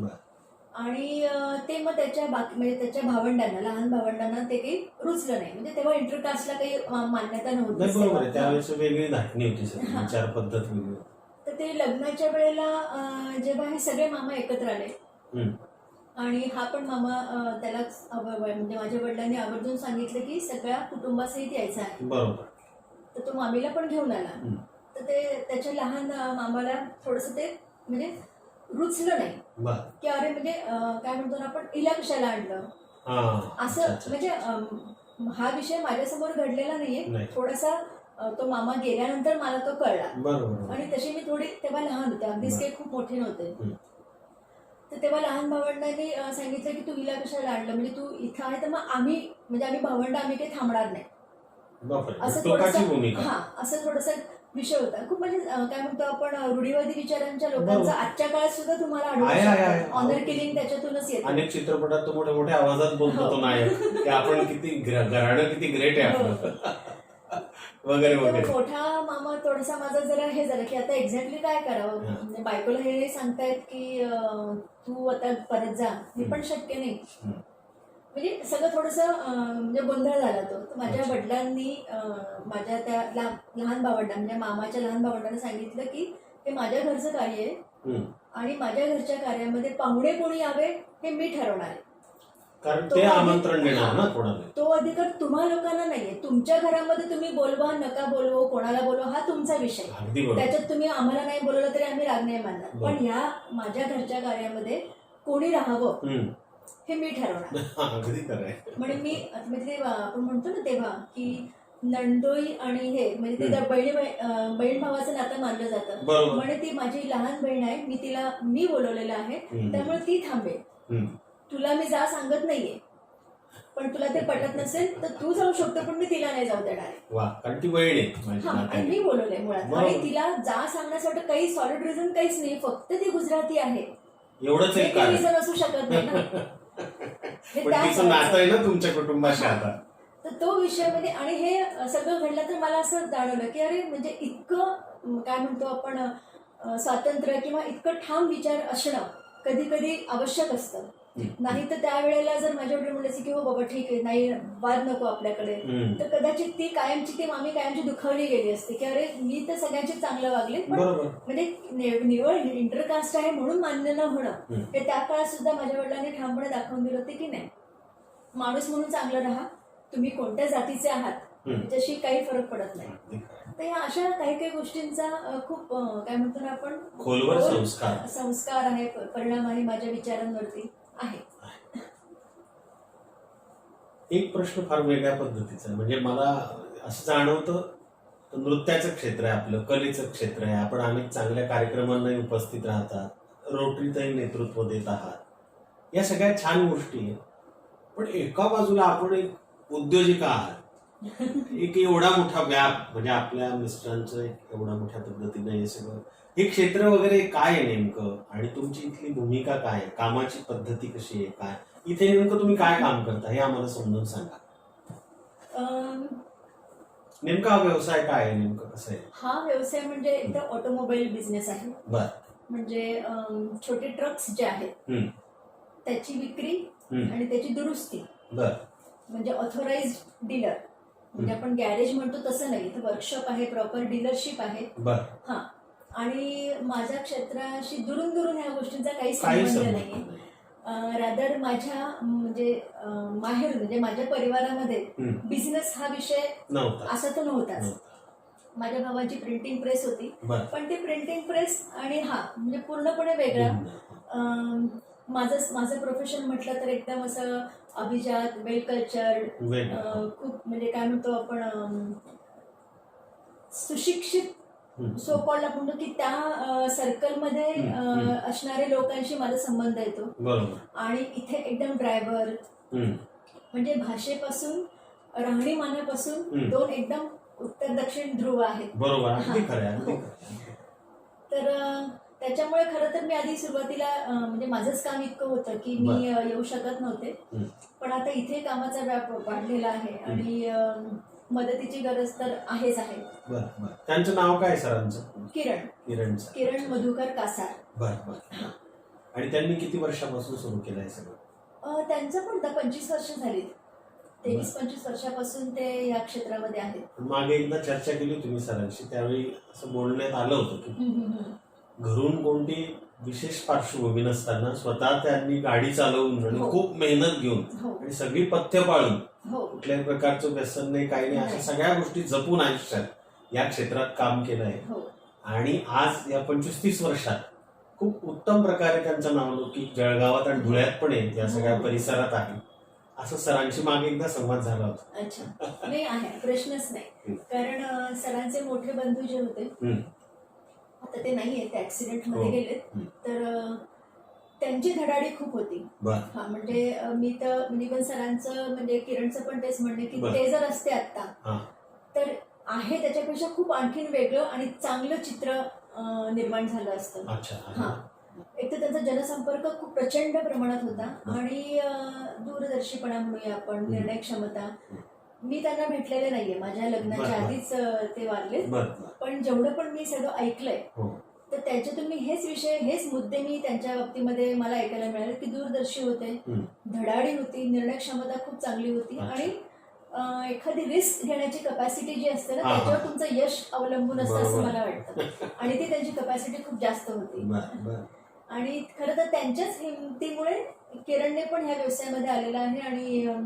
Speaker 2: आणि ते मग त्याच्या म्हणजे त्याच्या भावंडांना, लहान भावंडांना ते काही रुचलं नाही. म्हणजे तेव्हा इंटरकास्टला काही मान्यता नव्हती, वेगळी धाटणी होती, विचार पद्धत वेगळी. तर ते लग्नाच्या वेळेला जेव्हा हे सगळे मामा एकत्र आले आणि हा पण मामा, त्याला म्हणजे माझ्या वडिलांनी आवर्जून सांगितलं की सगळ्या कुटुंबासहित यायचं आहे. बरोबर. तर तो मामीला पण घेऊन आला. तर ते त्याच्या लहान मामाला थोडस ते म्हणजे रुचलं नाही की अरे म्हणजे काय म्हणतो ना आपण, हिला कशाला आणलं असं. म्हणजे हा विषय माझ्यासमोर घडलेला नाहीये, थोडासा तो मामा गेल्यानंतर मला तो कळला. आणि तशी मी थोडी तेव्हा लहान होते, अगदीच काही खूप मोठे नव्हते. तर तेव्हा लहान भावंडांनी सांगितलं की तू हिला कशाला आणलं, म्हणजे तू इथं आहे तर मग आम्ही भावंड आम्ही काही थांबणार नाही, असं थोडंसं. हा, असं थोडासा विषय होता. खूप म्हणजे काय म्हणतो आपण, रूढीवादी विचारांच्या लोकांचा आजच्या काळात सुद्धा तुम्हाला ऑनर किलिंग त्याच्यातूनच येतं. अनेक चित्रपटात तो मोठ्या मोठ्या आवाजात बोलतो तो नायक की आपण किती घराणं किती ग्रेट आहे आपलं वगैरे वगैरे. मोठा मामा थोडासा माझा जरा हे झालं की आता एक्झॅक्टली काय करावं. म्हणजे बायकोला हे सांगतायत की तू आता परत जा, हे पण शक्य नाही. म्हणजे सगळं थोडंसं म्हणजे गोंधळ झाला तो. तर माझ्या
Speaker 1: अच्छा.
Speaker 2: वडिलांनी माझ्या त्या लहान भावंडांना म्हणजे मामाच्या लहान भावंडांना सांगितलं की हे माझ्या घरचं कार्य आहे आणि माझ्या घरच्या कार्यामध्ये पाहुणे कोणी यावे हे मी ठरवणार आहे.
Speaker 1: कारण ते आमंत्रण देणार ना कोणाला.
Speaker 2: तो अधिकार तुम्हा लोकांना नाहीये. तुमच्या घरामध्ये तुम्ही बोलवा नका बोलवो, कोणाला बोलवा हा तुमचा विषय. त्याच्यात तुम्ही आम्हाला नाही बोलवलं तरी आम्ही राग नाही मानणार. पण ह्या माझ्या घरच्या कार्यामध्ये कोणी राहावं हे मी ठरवणार.
Speaker 1: अगदी खरंय.
Speaker 2: म्हणजे म्हणजे आपण म्हणतो ना तेव्हा की नंदोई आणि हे म्हणजे ते बहीण भावाचं नातं मानलं जातं. म्हणजे ती माझी लहान बहीण आहे, मी बोलवलेलं आहे, त्यामुळे ती थांबेल. तुला मी जा सांगत नाहीये, पण तुला ते पटत नसेल तर तू जाऊ शकतो, पण मी तिला नाही जाऊ देणार.
Speaker 1: कारण ती बहीण आहे.
Speaker 2: आणि मी बोलवलंय मुळात. आणि तिला जा सांगण्यासाठी काही सॉलिड रिझन काहीच नाही, फक्त ती गुजराती आहे
Speaker 1: एवढंच एक
Speaker 2: रिझन असू शकत नाही ना.
Speaker 1: तिचं नातं आहे ना तुमच्या कुटुंबाशी आता.
Speaker 2: तर तो विषय म्हणजे आणि हे सगळं घडलं तर मला असं जाणवलं की अरे म्हणजे इतकं काय म्हणतो आपण स्वातंत्र्य किंवा इतकं ठाम विचार असणं कधी कधी आवश्यक असतं. नाही तर त्यावेळेला जर माझ्या वडील म्हणायचे की हो बाबा ठीक आहे, नाही वाद नको आपल्याकडे, तर कदाचित ती मामी कायमची दुखावली गेली असते की अरे मी तर सगळ्यांचे चांगलं वागले, पण म्हणजे निवड इंटरकास्ट आहे म्हणून मान्य न होणं हे त्या काळात सुद्धा माझ्या वडिलांनी ठामपणे दाखवून दिलं होते की नाही, माणूस म्हणून चांगलं राहा, तुम्ही कोणत्या जातीचे आहात त्याच्याशी काही फरक पडत नाही. तर या अशा काही गोष्टींचा खूप काय म्हणतो ना आपण
Speaker 1: खोलवर
Speaker 2: संस्कार आहे, परिणाम आहे माझ्या विचारांवरती आहे.
Speaker 1: एक प्रश्न फार वेगळ्या पद्धतीचा म्हणजे मला असं जाणवतं, नृत्याचं क्षेत्र आहे आपलं, कलेचं क्षेत्र आहे, आपण अनेक चांगल्या कार्यक्रमांनाही उपस्थित राहतात, रोटरीतही नेतृत्व देत आहात, या सगळ्या छान गोष्टी आहेत. पण एका बाजूला आपण एक उद्योजिका आहात, एक एवढा मोठा व्याप म्हणजे आपल्या मिस्टरांचं एवढ्या मोठ्या पद्धतीनं हे सगळं हे क्षेत्र वगैरे काय आहे नेमकं, आणि तुमची इथली भूमिका काय आहे, कामाची पद्धती कशी आहे, काय इथे नेमकं तुम्ही काय काम करता हे आम्हाला समजून सांगा. नेमका हा व्यवसाय काय आहे, नेमकं कसं आहे?
Speaker 2: हा व्यवसाय म्हणजे एकदा ऑटोमोबाईल बिझनेस आहे. म्हणजे छोटे ट्रक्स जे आहेत त्याची विक्री आणि त्याची दुरुस्ती. म्हणजे ऑथोराइज्ड डीलर, म्हणजे आपण गॅरेज म्हणतो तसं नाही, तर वर्कशॉप आहे, प्रॉपर डीलरशिप आहे. हा. आणि माझ्या क्षेत्राशी दुरून ह्या गोष्टींचा काही संबंध नाहीये. रादर माझ्या म्हणजे माहेर म्हणजे माझ्या परिवारामध्ये बिझनेस हा विषय असा तो नव्हताच. माझ्या भावाची प्रिंटिंग प्रेस होती, पण ती प्रिंटिंग प्रेस आणि हा म्हणजे पूर्णपणे वेगळा. माझं प्रोफेशन म्हटलं तर एकदम असं अभिजात, वेल कल्चर, खूप म्हणजे काय म्हणतो आपण सुशिक्षित सो कॉल्ड आपण म्हणतो की त्या सर्कलमध्ये असणाऱ्या लोकांशी माझा संबंध येतो. आणि इथे एकदम ड्रायव्हर म्हणजे भाषेपासून राहणीमानापासून दोन एकदम उत्तर दक्षिण ध्रुव आहेत. तर त्याच्यामुळे खरं तर मी आधी सुरुवातीला म्हणजे माझंच काम इतकं होतं की मी येऊ शकत नव्हते, पण आता इथे कामाचा व्याप वाढलेला आहे आणि मदतीची गरज तर आहेच आहे.
Speaker 1: त्यांचं नाव काय सरांचं?
Speaker 2: किरण मधुकर कासार.
Speaker 1: आणि त्यांनी किती वर्षापासून सुरू केलं आहे सगळं?
Speaker 2: त्यांचं पण 25 वर्ष झाली, 23-25 वर्षापासून ते या क्षेत्रामध्ये आहेत.
Speaker 1: मागे एकदा चर्चा केली होती मी सरांशी, त्यावेळी असं बोलण्यात आलं होतं की घरून कोणती विशेष पार्श्वभूमी नसताना स्वतः त्यांनी गाडी चालवून आणि खूप मेहनत घेऊन आणि सगळी पथ्य पाळून कुठल्याही प्रकारचं व्यसन नाही, काही नाही, अशा सगळ्या गोष्टी जपून आयुष्यात या क्षेत्रात काम केलं आहे. आणि आज या 25-30 वर्षात खूप उत्तम प्रकारे त्यांचं नावलौकिक जळगावात आणि धुळ्यात पण आहे, या सगळ्या परिसरात आहे, असं सरांची मागे एकदा संवाद झाला होता.
Speaker 2: अच्छा, नाही आहे, प्रश्नच नाही. कारण सरांचे मोठे बंधू जे होते आता ते नाहीये, ते ऍक्सिडेंट मध्ये गेलेत, तर त्यांची धडाडी खूप होती. हा म्हणजे मी तर म्हणजे पण सरांचं म्हणजे किरणचं पण तेच म्हणणे की ते जर असते आता तर आहे त्याच्यापेक्षा खूप आणखीन वेगळं आणि चांगलं चित्र निर्माण झालं असतं. हा, एक तर त्यांचा जनसंपर्क खूप प्रचंड प्रमाणात होता आणि दूरदर्शीपणा म्हणूया आपण, निर्णय क्षमता. मी त्यांना भेटलेले नाहीये, माझ्या लग्नाच्या आधीच ते वारले, पण जेवढं पण मी सगळं ऐकलंय तर त्याच्यातून मी हेच मुद्दे मी त्यांच्या बाबतीमध्ये मला ऐकायला मिळाले की दूरदर्शी होते, धडाडी होती, निर्णय क्षमता खूप चांगली होती आणि एखादी रिस्क घेण्याची कपॅसिटी जी असते ना त्याच्यावर तुमचं यश अवलंबून असतं असं मला वाटतं आणि ती त्यांची कपॅसिटी खूप जास्त होती. आणि खरं तर त्यांच्याच हिमतीमुळे किरणने पण ह्या व्यवसायामध्ये आलेला आहे आणि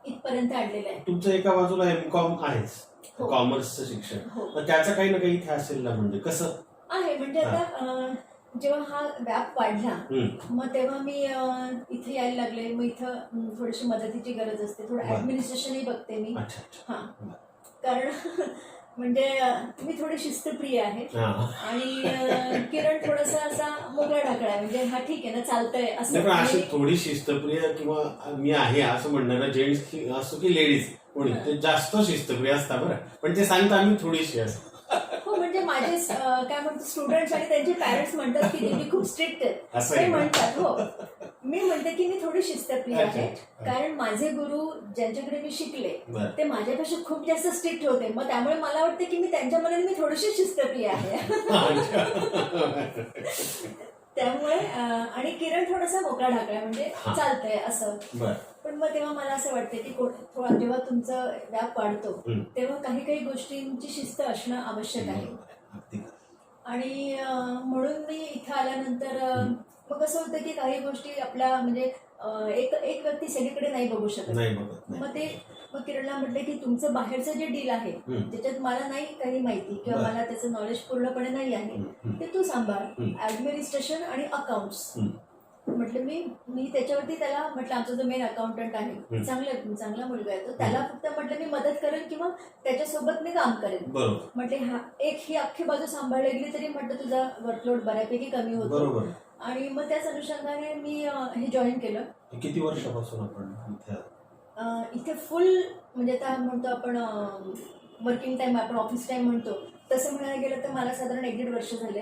Speaker 2: इथपर्यंत आणलेलं आहे.
Speaker 1: तुमचं एका बाजूला एमकॉम आहेच, कॉमर्सचं शिक्षण, तर त्याचं काही ना काही इथे असेल ना, म्हणजे कसं आहे
Speaker 2: म्हणजे आता जेव्हा हा व्याप वाढला मग तेव्हा मी इथे यायला लागले. मग इथं थोडीशी मदतीची गरज असते, थोडं ऍडमिनिस्ट्रेशनही बघते मी. हा, कारण म्हणजे मी थोडी शिस्तप्रिय आहे आणि किरण थोडासा असा मोकळा ढाकळा आहे. म्हणजे हा ठीक आहे ना, चालतंय असं.
Speaker 1: अशी थोडी शिस्तप्रिय किंवा मी आहे असं म्हणणारा जेंट्स असो की लेडीज कोणी ते जास्त शिस्तप्रिय असतात बरं, पण ते सांगता आम्ही थोडीशी असं.
Speaker 2: हो, म्हणजे माझे काय म्हणतो स्टुडंट्स आणि त्यांचे पॅरेंट्स म्हणतात की दीदी खूप स्ट्रिक्ट आहेत ते म्हणतात. हो, मी म्हणते की मी थोडी शिस्तप्रिय आहे कारण माझे गुरु ज्यांच्याकडे मी शिकले ते माझ्यापेक्षा खूप जास्त स्ट्रिक्ट होते. मग त्यामुळे मला वाटते की मी त्यांच्या मनाने मी थोडीशी शिस्तप्रिय आहे. त्यामुळे आणि किरण थोडासा मोकळा ढाकळा म्हणजे चालतंय असं. पण मग तेव्हा मला असं वाटतं की जेव्हा तुमचं व्याप वाढतो तेव्हा काही काही गोष्टींची शिस्त असणं आवश्यक आहे. आणि म्हणून मी इथं आल्यानंतर मग कसं होतं की काही गोष्टी आपल्या म्हणजे एक व्यक्ती सगळीकडे नाही बघू शकत. मग किरणला म्हटलं की तुमचं बाहेरचं जे डील आहे त्याच्यात मला नाही काही माहिती किंवा मला त्याचं नॉलेज पूर्णपणे नाही आहे, ते तू सांभाळ, ऍडमिनिस्ट्रेशन आणि अकाउंट्स. म्हटलं मी त्याच्यावरती त्याला म्हटलं आमचा जो मेन अकाउंटंट आहे चांगला मुलगा आहे, तर त्याला फक्त म्हटलं मी मदत करेन किंवा त्याच्यासोबत मी काम करेन. म्हटले ही अख्खी बाजू सांभाळली गेली तरी म्हटलं तुझा वर्कलोड बऱ्यापैकी कमी होतो. आणि मग त्याच अनुषंगाने मी हे जॉईन केलं.
Speaker 1: किती वर्षापासून आपण
Speaker 2: इथे फुल म्हणजे आता म्हणतो आपण वर्किंग टाइम, आपण ऑफिस टाइम म्हणतो तसं म्हणायला गेलं तर मला साधारण 1-1.5 वर्ष झाले.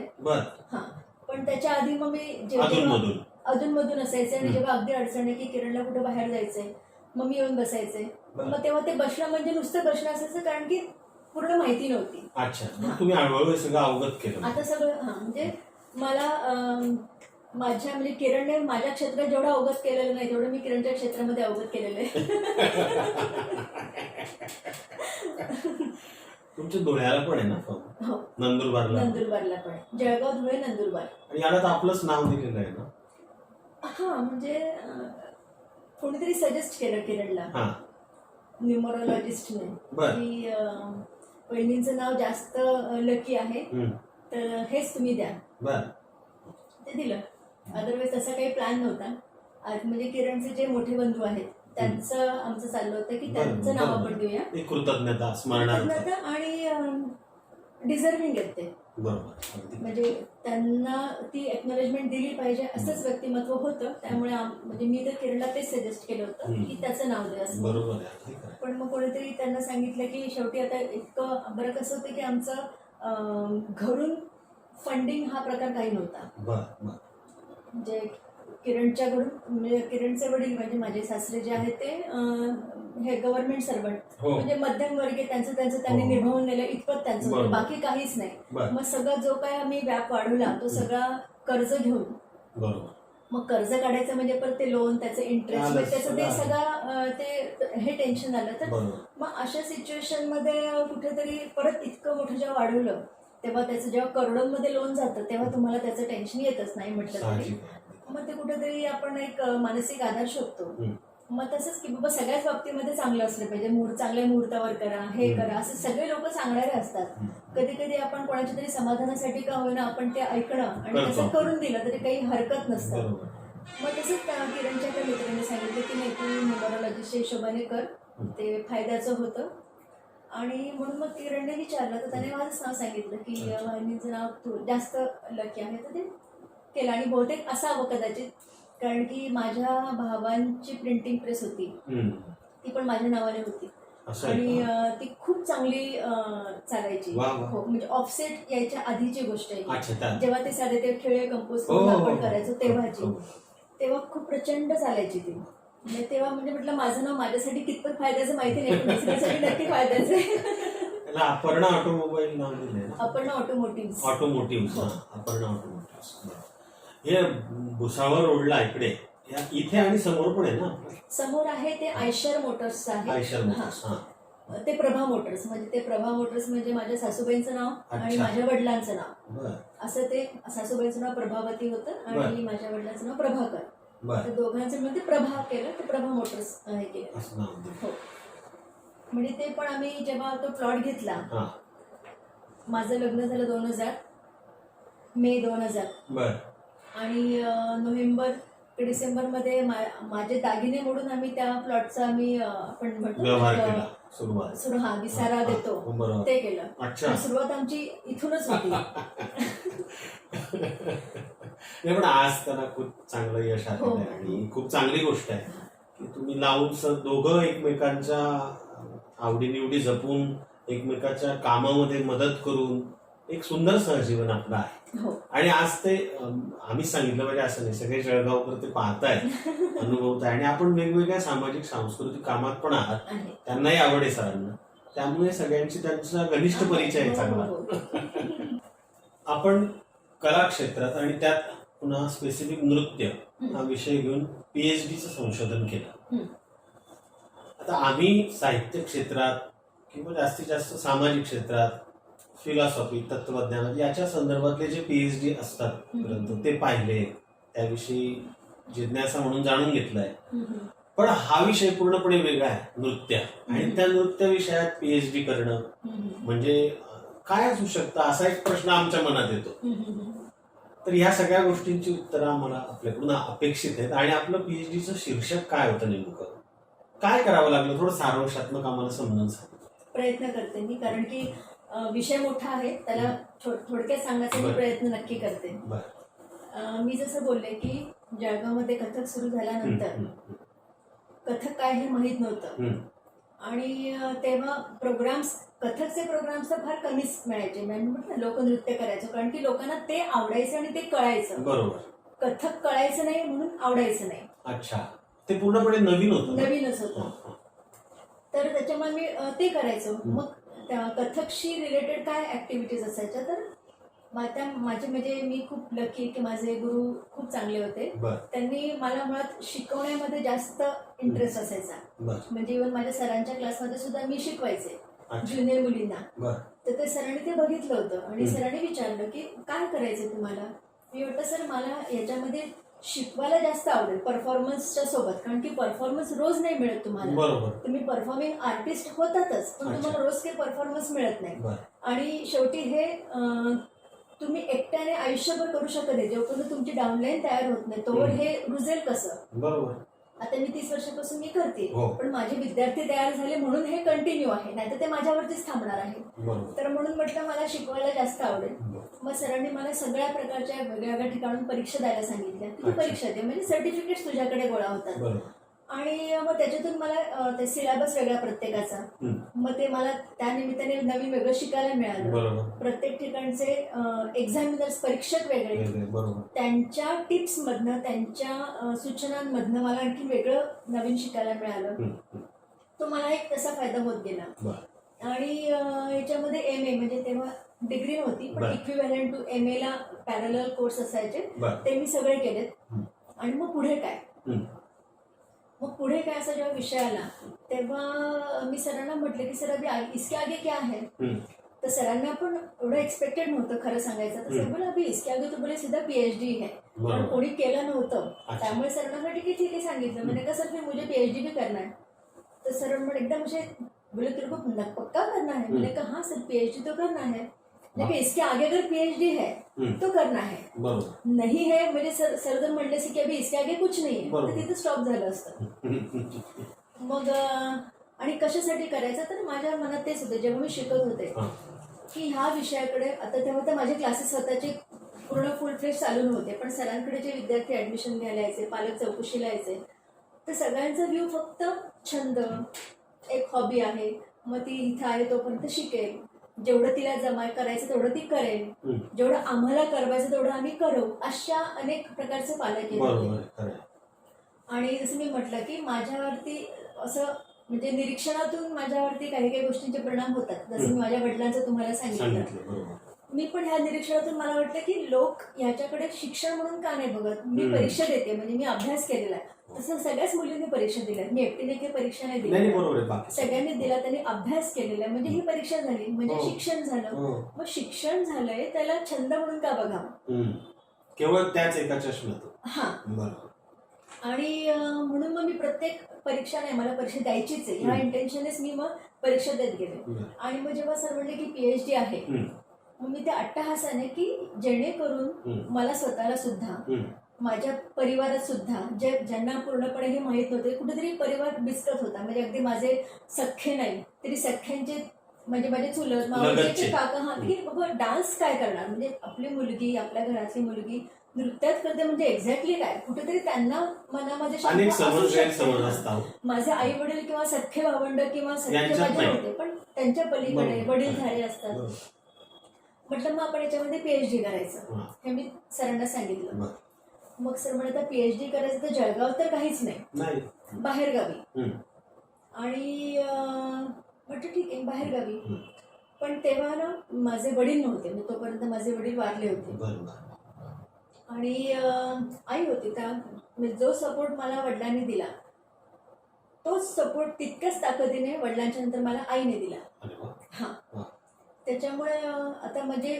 Speaker 2: हा, पण त्याच्या आधी मग मी अधूनमधून असायचे आणि जेव्हा अगदी अडचण आहे की किरणला कुठं बाहेर जायचंय मग मी येऊन बसायचे. मग तेव्हा ते बसणं म्हणजे नुसतं बसणं असायचं कारण की पूर्ण माहिती नव्हती.
Speaker 1: अच्छा, तुम्ही हळूहळू सगळं अवगत केलं
Speaker 2: आता सगळं. म्हणजे मला माझ्या म्हणजे किरणने माझ्या क्षेत्रात जेवढं अवगत केलेलं नाही तेवढं मी किरणच्या क्षेत्रामध्ये अवगत केलेलं आहे.
Speaker 1: तुमच्या धुळ्याला पण आहे ना?
Speaker 2: हो, नंदुरबारला पण आहे. जळगाव, धुळे, नंदुरबार.
Speaker 1: आणि याला आपलंच नाव दिलेलं आहे ना?
Speaker 2: हा, म्हणजे कोणीतरी सजेस्ट केलं किरणला, न्यूमरोलॉजिस्टने, की वहिनींचं नाव जास्त लकी आहे तर हेच तुम्ही द्या. ते दिलं. अदरवाईज तसा काही प्लॅन नव्हता. म्हणजे किरणचे जे मोठे बंधू आहेत त्यांचं आमचं चाललं होतं की त्यांचं नाव आपण देऊया. कृतज्ञता आणि डिझर्विंग आहेत ते. म्हणजे त्यांना ती एक्नॉलेजमेंट दिली पाहिजे असंच व्यक्तिमत्व होतं. त्यामुळे म्हणजे मी तर किरणला तेच सजेस्ट केलं होतं की त्याचं नाव द्या असं. पण मग कोणीतरी त्यांना सांगितलं की शेवटी आता इतकं बरं कसं होतं की आमचं घरून फंडिंग हा प्रकार काही नव्हता. म्हणजे किरणच्याकडून म्हणजे किरणचे वडील म्हणजे माझे सासरे जे आहेत ते हे गव्हर्नमेंट सर्वंट, म्हणजे मध्यमवर्गीय, त्यांचं त्यांनी निभावून नेलं इतपत त्यांचं होतं, बाकी काहीच नाही. मग सगळं जो काय आम्ही व्याप वाढवला तो सगळा कर्ज घेऊन, मग कर्ज काढायचं म्हणजे परत ते लोन, त्याचं इंटरेस्ट, त्याचं ते सगळं ते हे टेन्शन आलं. तर मग अशा सिच्युएशन मध्ये कुठेतरी परत इतकं मोठं जेव्हा वाढवलं तेव्हा त्याचं जेव्हा करोडोंमध्ये लोन जातं तेव्हा तुम्हाला त्याचं टेन्शन येतच नाही म्हटलं तरी. मग ते कुठेतरी आपण एक मानसिक आधार शोधतो. मग तसंच की बाबा सगळ्याच बाबतीमध्ये चांगलं असलं पाहिजे, चांगल्या मुहूर्तावर करा, हे करा, असं सगळे लोक सांगणारे असतात. कधी कधी आपण कोणाच्या तरी समाधानासाठी का होईना आपण ते ऐकणं आणि तसं करून दिलं तरी काही हरकत नसतं. मग तसंच किरणच्या त्या मित्राने सांगितलं की नाही तू न्यूमरोलॉजिस्टच्या हिशोबाने कर, ते फायद्याचं होतं. आणि म्हणून मग किरणने विचारलं तर त्याने माझंच नाव सांगितलं की वहिनीचं नाव तू जास्त लकी आहे, तर ते केलं. आणि बहुतेक असावं कदाचित, कारण की माझ्या भावांची प्रिंटिंग प्रेस होती, ती पण माझ्या नावाने होती आणि ती खूप चांगली चालायची. हो, म्हणजे ऑफसेट यायच्या आधीची गोष्ट आहे, जेव्हा ते साधे ते खेळे कंपोज करून आपण करायचो तेव्हाची, तेव्हा खूप प्रचंड चालायची ती. तेव्हा म्हणजे म्हटलं माझं नाव माझ्यासाठी कितपत फायद्याचं माहिती नाही, पण दुसऱ्यासाठी नक्की फायद्याचं आहे.
Speaker 1: अपर्णा ऑटोमोबाईल नाव दिलंय ना?
Speaker 2: Aparna automotive.
Speaker 1: Automotive. Aparna automotives. हे भुसावळ रोडला इकडे इथे आणि समोर पण आहे ना?
Speaker 2: समोर आहे ते आयशर मोटर्स आहे.
Speaker 1: Eicher Motors.
Speaker 2: ते प्रभा मोटर्स, म्हणजे ते प्रभा मोटर्स म्हणजे माझ्या सासूबाईंचं नाव आणि माझ्या वडिलांचं नाव. असं ते सासूबाईंचं नाव प्रभावती होतं आणि माझ्या वडिलांचं नाव प्रभाकर. तर दोघांचं मिळून ते प्रभा केलं, ते प्रभा मोटर्स हे केलं. हो, म्हणजे ते पण आम्ही जेव्हा तो प्लॉट घेतला, माझं लग्न झालं 2000 मे 2000 आणि नोव्हेंबर डिसेंबर मध्ये माझे दागिने मोडून आम्ही त्या प्लॉटचा आम्ही आपण म्हणतो विसारा देतो ते केलं. सुरुवात आमची इथूनच होती.
Speaker 1: पण आज त्यांना खूप चांगलं यश आलेलं आहे आणि खूप चांगली गोष्ट आहे की तुम्ही लावून दोघं एकमेकांच्या आवडीनिवडी जपून एकमेकाच्या कामामध्ये मदत करून एक सुंदर सहजीवन आपलं आहे. आणि आज ते आम्ही सांगितलं पाहिजे असं नाही, सगळे जळगावकर ते पाहतायत, अनुभवताय आणि आपण वेगवेगळ्या सामाजिक सांस्कृतिक कामात पण आहात. त्यांनाही आवड आहे सरांना, त्यामुळे सगळ्यांची त्यांचा घनिष्ठ परिचय आहे चांगला. आपण कला क्षेत्रात आणि त्यात पुन्हा स्पेसिफिक नृत्य हा विषय घेऊन PhDचं संशोधन केलं. आता आम्ही साहित्य क्षेत्रात किंवा जास्तीत जास्त सामाजिक क्षेत्रात फिलॉसॉफी, तत्वज्ञान याच्या संदर्भातले जे PhD असतात ग्रंथ ते पाहिले, त्याविषयी जिज्ञासा म्हणून जाणून घेतलंय. पण हा विषय पूर्णपणे वेगळा आहे, नृत्य, आणि त्या नृत्य विषयात PhD करणं म्हणजे काय असू शकतं असा एक प्रश्न आमच्या मनात येतो. तर ह्या सगळ्या गोष्टींची उत्तरं आम्हाला आपल्याकडून अपेक्षित आहेत. आणि आपलं PhDचं शीर्षक काय होतं, नेमकं काय करावं लागलं, थोडं सारांशात्मक आम्हाला समजून सांगा.
Speaker 2: प्रयत्न करते मी, कारण की विषय मोठा आहे, त्याला थोडक्यात सांगायचा मी प्रयत्न नक्की करते. मी जसं बोलले की जळगावमध्ये कथक सुरू झाल्यानंतर कथक काय हे माहीत नव्हतं आणि तेव्हा कथकचे प्रोग्राम्स तर फार कमीच मिळायचे. म्हटलं लोकनृत्य करायचं, कारण की लोकांना ते आवडायचं आणि ते कळायचं.
Speaker 1: बरोबर.
Speaker 2: कथक कळायचं नाही म्हणून आवडायचं नाही.
Speaker 1: अच्छा, ते पूर्णपणे
Speaker 2: नवीनच होतं. तर त्याच्यामुळे मी ते करायचो. मग कथकशी रिलेटेड काय ऍक्टिव्हिटीज असायच्या, तर माझे म्हणजे मी खूप लकी की माझे गुरु खूप चांगले होते. त्यांनी मला मुळात शिकवण्यामध्ये जास्त इंटरेस्ट असायचा. म्हणजे इव्हन माझ्या सरांच्या क्लासमध्ये सुद्धा मी शिकवायचे ज्युनियर मुलींना. तर ते सरांनी ते बघितलं होतं आणि सरांनी विचारलं की काय करायचं तुम्हाला. मी म्हटलं सर मला याच्यामध्ये शिकवायला जास्त आवडेल परफॉर्मन्सच्या सोबत, कारण की परफॉर्मन्स रोज नाही मिळत तुम्हाला. तुम्ही परफॉर्मिंग आर्टिस्ट होतातच, पण तुम्हाला रोज काही परफॉर्मन्स मिळत नाही. आणि शेवटी हे तुम्ही एकट्याने आयुष्यभर करू शकत नाही. जोपर्यंत तुमची डाऊनलाईन तयार होत नाही तोवर हे रुजेल कसं.
Speaker 1: बरोबर.
Speaker 2: आता मी 30 वर्षापासून मी करते, पण माझे विद्यार्थी तयार झाले म्हणून हे कंटिन्यू आहे, नाहीतर ते माझ्यावरतीच थांबणार आहे. तर म्हणून म्हटलं मला शिकवायला जास्त आवडेल. मग सरांनी मला सगळ्या प्रकारच्या वेगळ्या ठिकाणून परीक्षा द्यायला सांगितल्या. तुम्ही परीक्षा दे, म्हणजे सर्टिफिकेट तुझ्याकडे गोळा होतात. आणि मग त्याच्यातून मला ते सिलेबस वेगळा प्रत्येकाचा, मग ते मला त्या निमित्ताने नवीन वेगळं शिकायला मिळालं. प्रत्येक ठिकाणचे एक्झामिनर्स परीक्षक वेगळे, त्यांच्या टिप्स मधनं त्यांच्या सूचनांमधनं मला आणखी वेगळं नवीन शिकायला मिळालं. तो मला एक तसा फायदा होत गेला. आणि याच्यामध्ये MA म्हणजे तेव्हा डिग्री नव्हती, पण इक्विव्हॅलंट टू MA ला पॅरलल कोर्स असायचे, ते मी सगळे केलेत. आणि मग पुढे काय असा जेव्हा विषय आला तेव्हा मी सरांना म्हटलं की सर अभी इसके आगे क्या है. तर सरांना पण एवढं एक्सपेक्टेड नव्हतं खरं सांगायचं. तर सर बोला अभी इसके आगे तो बोले सीधा PhD है, पण कोणी केलं नव्हतं. त्यामुळे सरांना ठीक आहे सांगितलं. मैंने कहा सर फिर मुझे PhD भी करना है. तर सर एकदम मुझे बोले तेरे को पक्का करना है. मैंने कहा हाँ सर PhD तो करना है, लेकिन इसके आगे अगर PhD है तो करना है. नहीं है म्हणजे सर जर म्हणले की अभी इसके आगे कुछ नाही आहे तर तिथं स्टॉप झालं असतं. मग आणि कशासाठी करायचं, तर माझ्या मनात तेच होतं जेव्हा मी शिकत होते की ह्या विषयाकडे. आता तेव्हा तर माझे क्लासेस स्वतःचे पूर्ण फुल फ्लेश चालू नव्हते, पण सरांकडे जे विद्यार्थी ऍडमिशन घ्यायला यायचे, पालक चौकशीला यायचे, तर सगळ्यांचा व्ह्यू फक्त छंद, एक हॉबी आहे, मग ती इथं आहे तोपर्यंत शिकेल, जेवढं तिला जमा करायचं तेवढं ती करेल, जेवढं आम्हाला करवायचं तेवढं आम्ही करू, अशा अनेक प्रकारचे पालक आहेत. आणि जसं मी म्हटलं की माझ्यावरती असं म्हणजे निरीक्षणातून माझ्यावरती काही काही गोष्टींचे परिणाम होतात. जसं मी माझ्या वडिलांचं तुम्हाला सांगितलं. मी पण ह्या निरीक्षणातून मला वाटतं की लोक ह्याच्याकडे शिक्षण म्हणून का नाही बघत. मी परीक्षा देते, म्हणजे मी अभ्यास केलेला आहे. तसं सगळ्याच मुलींनी परीक्षा दिल्या, मी एकटीने काही परीक्षा नाही दिली, सगळ्यांनी दिला, त्यांनी अभ्यास केलेला आहे. म्हणजे ही परीक्षा झाली म्हणजे शिक्षण झालं. मग शिक्षण झालंय त्याला छंद म्हणून का बघावं,
Speaker 1: केवळ त्याच एका चष्म्यात.
Speaker 2: हा. आणि म्हणून मग मी प्रत्येक परीक्षा नाही, मला परीक्षा द्यायचीच आहे ह्या इंटेन्शननेच मी मग परीक्षा देत गेले. आणि मग जेव्हा सर म्हणले की PhD आहे, मग मी त्या अट्टहासाने की जेणेकरून मला स्वतःला सुद्धा, माझ्या परिवारात सुद्धा, ज्यांना पूर्णपणे हे माहीत नव्हते, कुठेतरी परिवार बिस्कत होता. म्हणजे अगदी माझे सख्खे नाही तरी सख्ख्यांचे, म्हणजे माझे चुलत मावशीचे काका, हा, की बाबा डान्स काय करणार, म्हणजे आपली मुलगी, आपल्या घरातली मुलगी नृत्यात करते म्हणजे एक्झॅक्टली काय, कुठेतरी त्यांना मनामध्ये माझे आई वडील किंवा सख्खे भावंड किंवा सख्खे माझे होते, पण त्यांच्या पलीकडे वडील झाले असतात. म्हटलं मग आपण याच्यामध्ये PhD करायचं, हे मी सरांना सांगितलं. मग सर म्हणतात PhD करायचं तर जळगाव तर काहीच नाही, बाहेरगावी. आणि म्हटलं ठीक आहे बाहेरगावी. पण तेव्हा ना माझे वडील नव्हते, म्हणजे तोपर्यंत माझे वडील वारले होते आणि आई होती. त्या जो सपोर्ट मला वडिलांनी दिला तोच सपोर्ट तितक्याच ताकदीने वडिलांच्या नंतर मला आईने दिला. हा. त्याच्यामुळे आता म्हणजे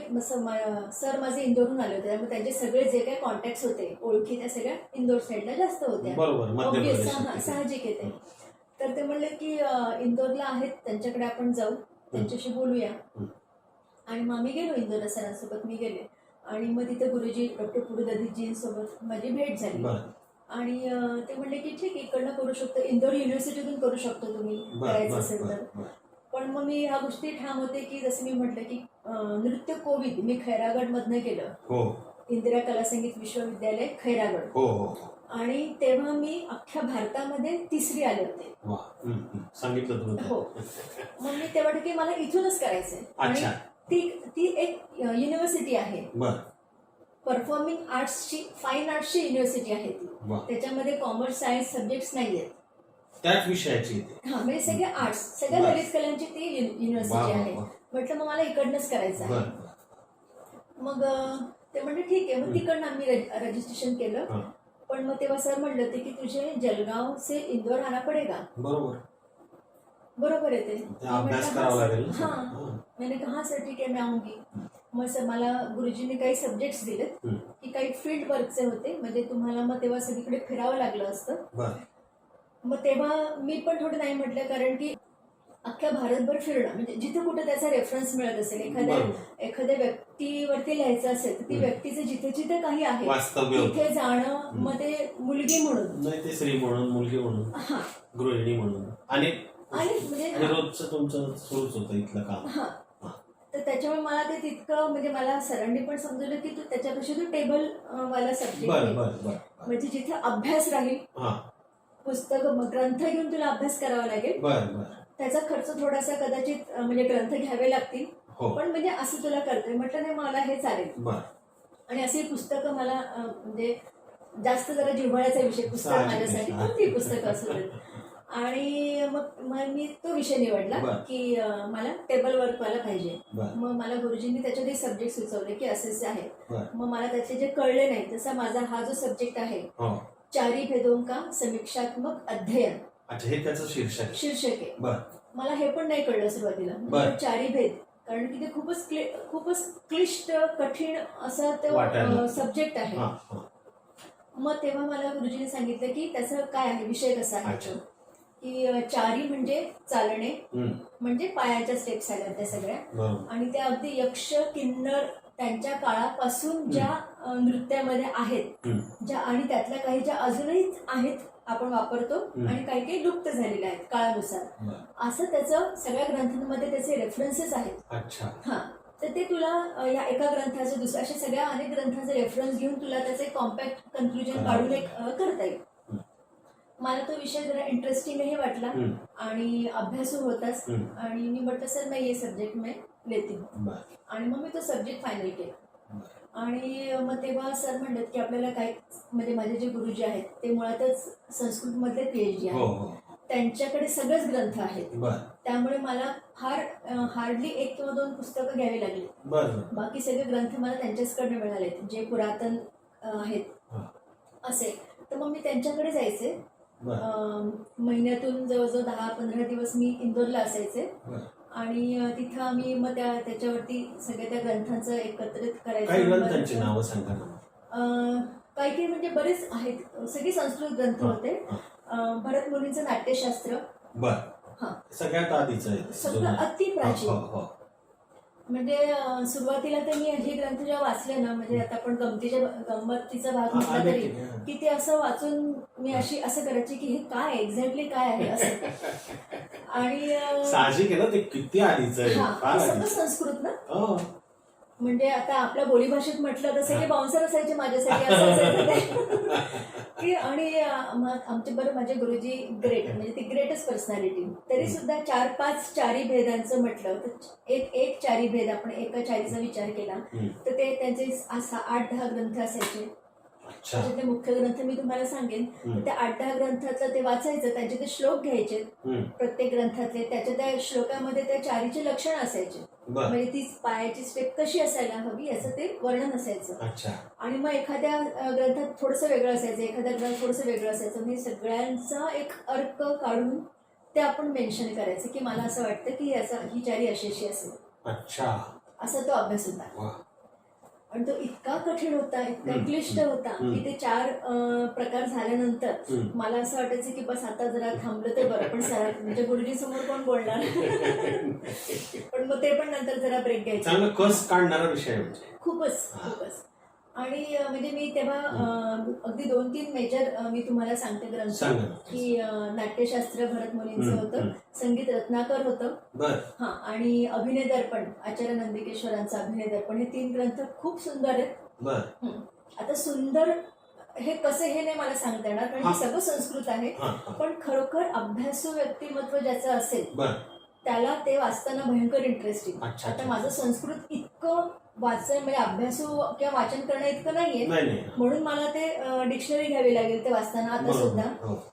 Speaker 2: सर माझे इंदोरहून आले होते, त्यामुळे त्यांचे सगळे जे काही कॉन्टॅक्ट होते, ओळखी, त्या सगळ्या इंदोर साईडला जास्त होत्या, साहजिक येते. तर ते म्हणले की इंदोरला आहेत, त्यांच्याकडे आपण जाऊ, त्यांच्याशी बोलूया. आणि मग आम्ही गेलो इंदोरला, सरांसोबत मी गेले. आणि मग तिथे गुरुजी डॉक्टर पुरुदधीजींसोबत माझी भेट झाली. आणि ते म्हणले की ठीक आहे, इकडनं करू शकतो, इंदोर युनिव्हर्सिटीतून करू शकतो तुम्ही करायचं असेल तर. पण मग मी ह्या गोष्टी ठाम होते की जसं मी म्हटलं की नृत्य कोविद मी खैरागडमधनं केलं, इंदिरा कला संगीत विश्वविद्यालय खैरागड. आणि तेव्हा मी अख्ख्या भारतामध्ये 3री आले होते,
Speaker 1: सांगितलं.
Speaker 2: हो. मग मी तेव्हा की मला इथूनच करायचंय. आणि ती एक युनिव्हर्सिटी आहे, परफॉर्मिंग आर्ट्सची, फाईन आर्ट्सची युनिव्हर्सिटी आहे ती. त्याच्यामध्ये कॉमर्स सायन्स सब्जेक्ट्स नाहीयेत,
Speaker 1: त्याच विषयाची.
Speaker 2: हा, म्हणजे सगळे आर्ट्स, सगळ्या ललित कलांची ती युनिव्हर्सिटी आहे. म्हटलं मग मला इकडनंच करायचं आहे. मग ते म्हणजे ठीक आहे, मग तिकडनं आम्ही रजिस्ट्रेशन केलं. पण मग तेव्हा सर म्हणलं होते की तुझे जलगाव से इंदौर आना पडेगा. बरोबर येते. मैंने कहा सर ठीक है मैं आऊंगी. मग सर मला गुरुजींनी काही सब्जेक्ट्स दिलेत की काही फील्ड वर्कचे होते, म्हणजे तुम्हाला मग तेव्हा सगळीकडे फिरावं लागलं असतं. मग तेव्हा मी पण थोडं नाही म्हटलं, कारण की अख्ख्या भारतभर फिरणं, म्हणजे जिथे कुठे त्याचा रेफरन्स मिळत असेल, एखाद्या व्यक्तीवरती लिहायचं असेल तर ती व्यक्तीचे जिथे जिथे काही आहे तिथे जाणं, मग ते मुलगी म्हणून,
Speaker 1: ते स्त्री म्हणून, मुलगी म्हणून, गृहिणी म्हणून, आणि म्हणजे रोजचं तुमचं सुरूच होतं इथलं काम.
Speaker 2: हा. तर त्याच्यामुळे मला ते तितकं, म्हणजे मला सरांनी पण समजवलं की तू त्याच्यापेक्षा तू टेबल वाला सब्जेक्ट, म्हणजे जिथे अभ्यास राहील, पुस्तक ग्रंथ घेऊन तुला अभ्यास करावा लागेल, त्याचा खर्च थोडासा कदाचित, म्हणजे ग्रंथ घ्यावे लागतील, पण म्हणजे असं तुला करतोय. म्हटलं नाही मला हे चालेल. आणि अशी पुस्तकं मला म्हणजे जास्त जरा जिव्हाळ्याचा विषय पुस्तक माझ्यासाठी, कोणती पुस्तकं असू देत. आणि मग मी तो विषय निवडला की मला टेबल वर्क वाला पाहिजे. मग मला गुरुजींनी त्याच्यात सब्जेक्ट सुचवले की असे आहेत. मग मला त्याचे जे कळले नाही, तसा माझा हा जो सब्जेक्ट आहे, 4 भेदों का समीक्षात्मक अध्ययन,
Speaker 1: हे त्याचं शीर्षक
Speaker 2: आहे. मला हे पण नाही कळलं सुरुवातीला, 4 भेद, कारण की ते खूपच क्लिष्ट, कठीण असा तो सब्जेक्ट आहे. मग तेव्हा मला गुरुजींनी सांगितलं की त्याचं काय आहे, विषय कसा आहे, की 4 म्हणजे चालणे, म्हणजे पायाच्या स्टेप्स आल्या त्या सगळ्या. आणि त्या अगदी यक्ष, किन्नर त्यांच्या काळापासून ज्या नृत्यामध्ये आहेत, ज्या, आणि त्यातल्या काही ज्या अजूनही आहेत आपण वापरतो, आणि काही काही लुप्त झालेल्या आहेत काळानुसार, असं त्याचं सगळ्या ग्रंथांमध्ये त्याचे रेफरन्सेस आहेत. हा. तर ते तुला या एका ग्रंथाचं दुसऱ्या, अशा सगळ्या अनेक ग्रंथांचे रेफरन्स घेऊन तुला त्याचे कॉम्पॅक्ट कन्क्लुजन काढून एक करता येईल. मला तो विषय जरा इंटरेस्टिंगही वाटला आणि अभ्यासू होताच. आणि मी म्हटलं सर मैं ये सब्जेक्ट में लेती हूँ. आणि मग मी तो सब्जेक्ट फायनल केला. आणि मग तेव्हा सर म्हणतात की आपल्याला काय, म्हणजे माझे जे गुरुजी आहेत ते मुळातच संस्कृतमधले PhD आहेत, त्यांच्याकडे सगळेच ग्रंथ आहेत.
Speaker 1: बर
Speaker 2: त्यामुळे मला फार हार्डली 1 किंवा 2 पुस्तकं घ्यावी लागली.
Speaker 1: बर
Speaker 2: बाकी सगळे ग्रंथ मला त्यांच्याचकडनं मिळाले जे पुरातन आहेत
Speaker 1: हा.
Speaker 2: असे. तर मग मी त्यांच्याकडे जायचे.
Speaker 1: बर
Speaker 2: महिन्यातून जवळजवळ 10-15 दिवस मी इंदोरला असायचे
Speaker 1: बर.
Speaker 2: आणि तिथं आम्ही मग त्याच्यावरती सगळ्या त्या ग्रंथांचं एकत्रित
Speaker 1: काही
Speaker 2: करायचं.
Speaker 1: ग्रंथांची नावं सांगा ना.
Speaker 2: काही काही म्हणजे बरेच आहेत. सगळे संस्कृत ग्रंथ होते. भरत मुनींचं नाट्यशास्त्र.
Speaker 1: बर
Speaker 2: हा.
Speaker 1: सगळ्यात आधीच आहे.
Speaker 2: सगळं अति प्राचीन.
Speaker 1: हो, हो.
Speaker 2: म्हणजे सुरुवातीला तर मी हे ग्रंथ जेव्हा वाचले ना, म्हणजे आता आपण गंमतीचा भाग म्हटला
Speaker 1: आले
Speaker 2: तरी
Speaker 1: की,
Speaker 2: की ते असं वाचून मी असं करायची की हे काय एक्झॅक्टली काय आहे असं. आणि
Speaker 1: साहजिक आहे ना, ते किती आधीच आहे. फार
Speaker 2: सगळं
Speaker 1: आधीच.
Speaker 2: संस्कृत ना.
Speaker 1: हो.
Speaker 2: म्हणजे आता आपल्या बोलीभाषेत म्हटलं तर सगळे बाउन्सर असायचे माझ्यासाठी असं असायचं ते. की आणि आमचे बरं माझे गुरुजी ग्रेट, म्हणजे ती ग्रेटच पर्सनॅलिटी. तरी सुद्धा 4-5 चारी भेदांचं म्हटलं तर एक चारी भेद आपण एका चारीचा विचार केला तर ते त्यांचे 8-10 ग्रंथ असायचे. त्याच्यातले मुख्य ग्रंथ मी तुम्हाला सांगेन. त्या 8-10 ग्रंथातलं ते वाचायचं, त्यांचे ते श्लोक घ्यायचे प्रत्येक ग्रंथातले. त्या श्लोकामध्ये त्या चारीचे लक्षण असायचे. म्हणजे ती पायाची स्टेप कशी असायला हवी याचं ते वर्णन असायचं. आणि मग एखाद्या ग्रंथात थोडंसं वेगळं असायचं, एखाद्या ग्रंथ थोडंसं वेगळं असायचं. म्हणजे सगळ्यांचा एक अर्क काढून ते आपण मेन्शन करायचं की मला असं वाटतं की ही चारी अशी असेल. असा तो अभ्यास होता. आणि तो इतका कठीण होता, इतका क्लिष्ट होता की ते 4 प्रकार झाल्यानंतर मला असं वाटायचं की बस आता जरा थांबलं तर बरं. पण म्हणजे गुरुजी समोर कोण बोलणार. पण मग ते पण नंतर जरा ब्रेक घ्यायचा.
Speaker 1: चांगला कस काढणारा विषय
Speaker 2: खूपच. आणि म्हणजे मी तेव्हा अगदी 2-3 मेजर मी तुम्हाला सांगते ग्रंथ की नाट्यशास्त्र भरत मुनींचं होतं, संगीत रत्नाकर होतं, हा, आणि अभिनय दर्पण आचार्य नंदिकेश्वरांचं अभिनय दर्पण. हे 3 ग्रंथ खूप सुंदर आहेत. आता सुंदर हे कसे हे नाही मला सांगता येणार कारण हे सगळं संस्कृत आहे. पण खरोखर अभ्यासू व्यक्तिमत्व ज्याचं असेल त्याला ते वाचताना भयंकर इंटरेस्टिंग. आता माझं संस्कृत इतकं वाचन म्हणजे अभ्यासू किंवा वाचन करणं इतकं नाहीये, म्हणून मला ते डिक्शनरी घ्यावी लागेल ते वाचताना आता सुद्धा.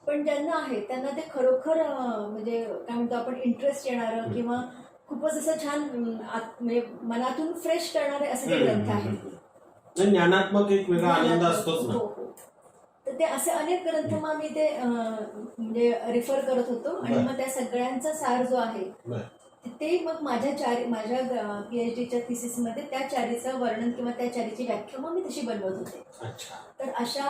Speaker 2: पण ज्यांना आहे त्यांना ते खरोखर म्हणजे काय म्हणतो आपण इंटरेस्ट येणारं किंवा खूपच असं छान म्हणजे मनातून फ्रेश करणारे असे ते ग्रंथ आहेत.
Speaker 1: ज्ञानात्मक एक वेगळा आनंद असतोच ना.
Speaker 2: तर ते असे अनेक ग्रंथ मग मी ते म्हणजे रेफर करत होतो. आणि मग त्या सगळ्यांचा सार जो आहे ते मग माझ्या PhDच्या थिसिसमध्ये त्या चारीचं वर्णन किंवा त्या चारीची व्याख्या मग मी तशी बनवत होते. तर अशा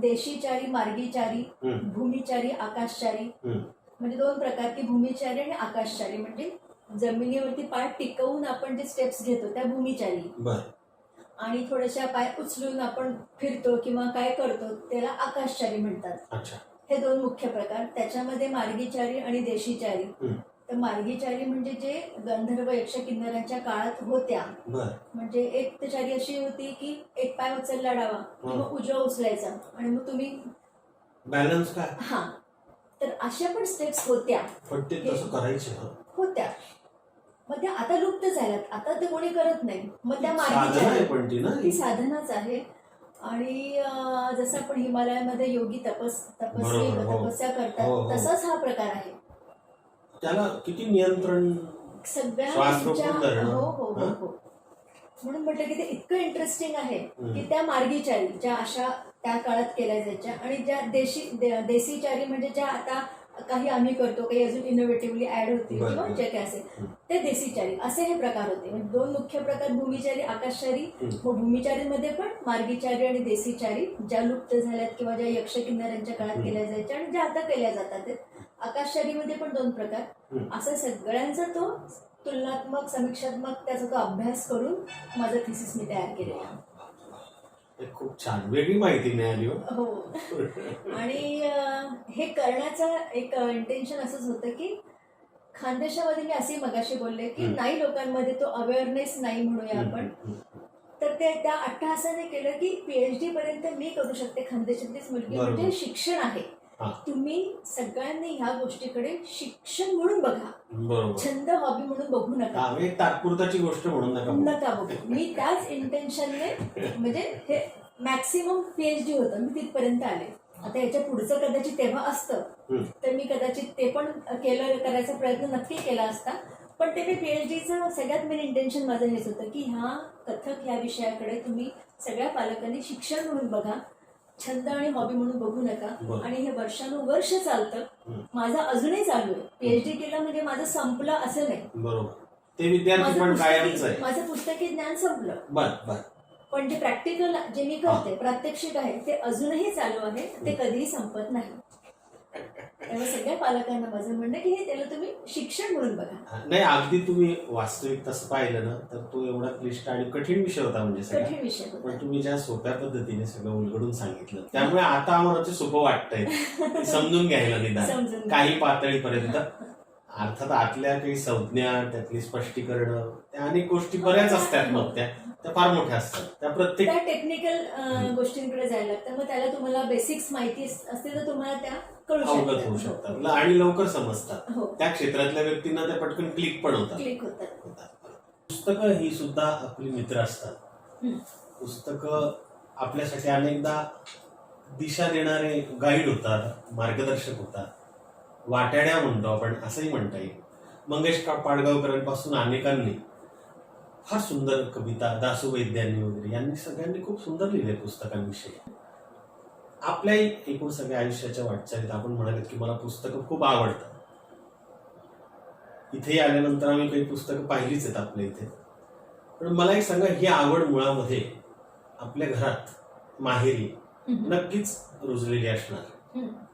Speaker 2: देशी चारी, मार्गी चारी, भूमिचारी, आकाशचारी, म्हणजे 2 प्रकार की भूमिचारी आणि आकाशचारी. म्हणजे जमिनीवरती पाय टिकवून आपण जे स्टेप्स घेतो त्या भूमिचारी, आणि थोड्याशा पाय उचलून आपण फिरतो किंवा काय करतो त्याला आकाशचारी म्हणतात. हे 2 मुख्य प्रकार. त्याच्यामध्ये मार्गीचारी आणि देशीचारी. तर मार्गीचारी म्हणजे जे गंधर्व यक्ष किन्नरांच्या काळात होत्या. म्हणजे एक चारी अशी होती की एक पाय उचलला डावा किंवा उजवा उचलायचा आणि मग तुम्ही
Speaker 1: बॅलन्स काय.
Speaker 2: हा, तर अशा पण स्टेप्स होत्या. मग त्या आता लुप्त झाल्यात, आता ते कोणी करत नाही. मग त्या मार्गीचारी साधनाच आहे. आणि जसं आपण हिमालयामध्ये योगी तपस्या करतात तसाच हा प्रकार आहे.
Speaker 1: त्याला किती नियंत्रण
Speaker 2: सगळ्या. हो. म्हणून म्हटलं की ते इतकं इंटरेस्टिंग आहे की त्या मार्गीचारी ज्या अशा त्या काळात केल्या जायच्या आणि ज्या देशीचारी म्हणजे ज्या आता काही आम्ही करतो, काही अजून इनोव्हेटिव्हली ऍड होते किंवा जे काय असेल ते देशीचारी, असे हे प्रकार होते. म्हणजे 2 मुख्य प्रकार भूमिचारी, आकाशचारी. मग भूमिचारीमध्ये पण मार्गीचारी आणि देशीचारी ज्या लुप्त झाल्यात किंवा ज्या यक्ष किन्नरांच्या काळात केल्या जायच्या आणि ज्या आता केल्या जातात. आकाशचारीमध्ये पण 2 प्रकार. असा सगळ्यांचा तो तुलनात्मक समीक्षात्मक त्याचा तो अभ्यास करून माझा थिसिस मी तयार केलेला.
Speaker 1: खूप छान, वेगळी माहिती मिळाली.
Speaker 2: हो. आणि हे करण्याचं एक इंटेन्शन असंच होतं की खानदेशामध्ये मी असे मगाशी बोलले की नाही लोकांमध्ये तो अवेअरनेस नाही म्हणूया आपण. तर ते त्या अट्टहासाने केलं की PhD पर्यंत मी करू शकते खानदेशातलीच मुलगी. म्हणजे शिक्षण आहे. तुम्ही सगळ्यांनी ह्या गोष्टीकडे शिक्षण म्हणून बघा, छंद हॉबी म्हणून बघू नका,
Speaker 1: तात्पुरताची गोष्ट म्हणून
Speaker 2: नका बघू. मी त्याच इंटेन्शनने म्हणजे हे मॅक्सिमम PhD होतं, मी तिथपर्यंत आले. आता याच्या पुढचं कदाचित तेव्हा असतं तर मी कदाचित ते पण करायचा प्रयत्न नक्की केला असता. पण ते मी PhDचं सगळ्यात मेन इंटेन्शन माझं हेच होतं की ह्या कथक ह्या विषयाकडे तुम्ही सगळ्या पालकांनी शिक्षण म्हणून बघा, छंद आणि हॉबी म्हणून बघू नका. आणि हे वर्षानुवर्ष चालतं. माझं अजूनही चालू आहे. PhD केलं म्हणजे माझं संपलं असं नाही.
Speaker 1: बरोबर, ते विद्यार्थी पण कायमच आहे.
Speaker 2: माझं पुस्तकी ज्ञान संपलं.
Speaker 1: बर.
Speaker 2: पण जे प्रॅक्टिकल जे मी करते, प्रात्यक्षिक आहे, ते अजूनही चालू आहे. ते कधीही संपत नाही. त्यामुळे सगळ्या पालकांना माझं म्हणणं की हे त्याला तुम्ही शिक्षण म्हणून बघा.
Speaker 1: नाही, अगदी तुम्ही वास्तविक तसं पाहिलं ना तर तो एवढा क्लिष्ट आणि कठीण विषय होता, म्हणजे
Speaker 2: कठीण विषय होता.
Speaker 1: पण तुम्ही ज्या सोप्या पद्धतीने सगळं उलगडून सांगितलं त्यामुळे आता आम्हाला ते सोपं वाटतंय समजून घ्यायला निदान काही पातळीपर्यंत. अर्थात आतल्या काही संज्ञा, त्यातली स्पष्टीकरण, त्या अनेक गोष्टी बऱ्याच असतात, मग त्या फार मोठ्या असतात. त्या प्रत्येक
Speaker 2: टेक्निकल गोष्टींकडे जायला लागतं. मग त्याला तुम्हाला बेसिक्स माहिती असतील तर तुम्हाला त्या
Speaker 1: अवगत होऊ शकतात आणि लवकर समजतात. त्या क्षेत्रातल्या व्यक्तींना त्या पटकन क्लिक पण होतात. पुस्तकं ही सुद्धा आपली मित्र असतात. पुस्तकं आपल्यासाठी अनेकदा दिशा देणारे गाईड होतात, मार्गदर्शक होतात, वाटाड्या म्हणतो आपण, असंही म्हणता येईल. मंगेश पाडगावकरांपासून अनेकांनी फार सुंदर कविता, दासू वैद्यांनी वगैरे यांनी सगळ्यांनी खूप सुंदर लिहिले पुस्तकांविषयी. आपल्या एकूण सगळ्या आयुष्याच्या वाटचालीत आपण म्हणाले की मला पुस्तकं खूप आवडतात. इथेही आल्यानंतर आम्ही काही पुस्तकं पाहिलीच आहेत आपल्या इथे. पण मला एक सांगा, ही आवड मुळामध्ये आपल्या घरात माहेरी नक्कीच रुजलेली असणार.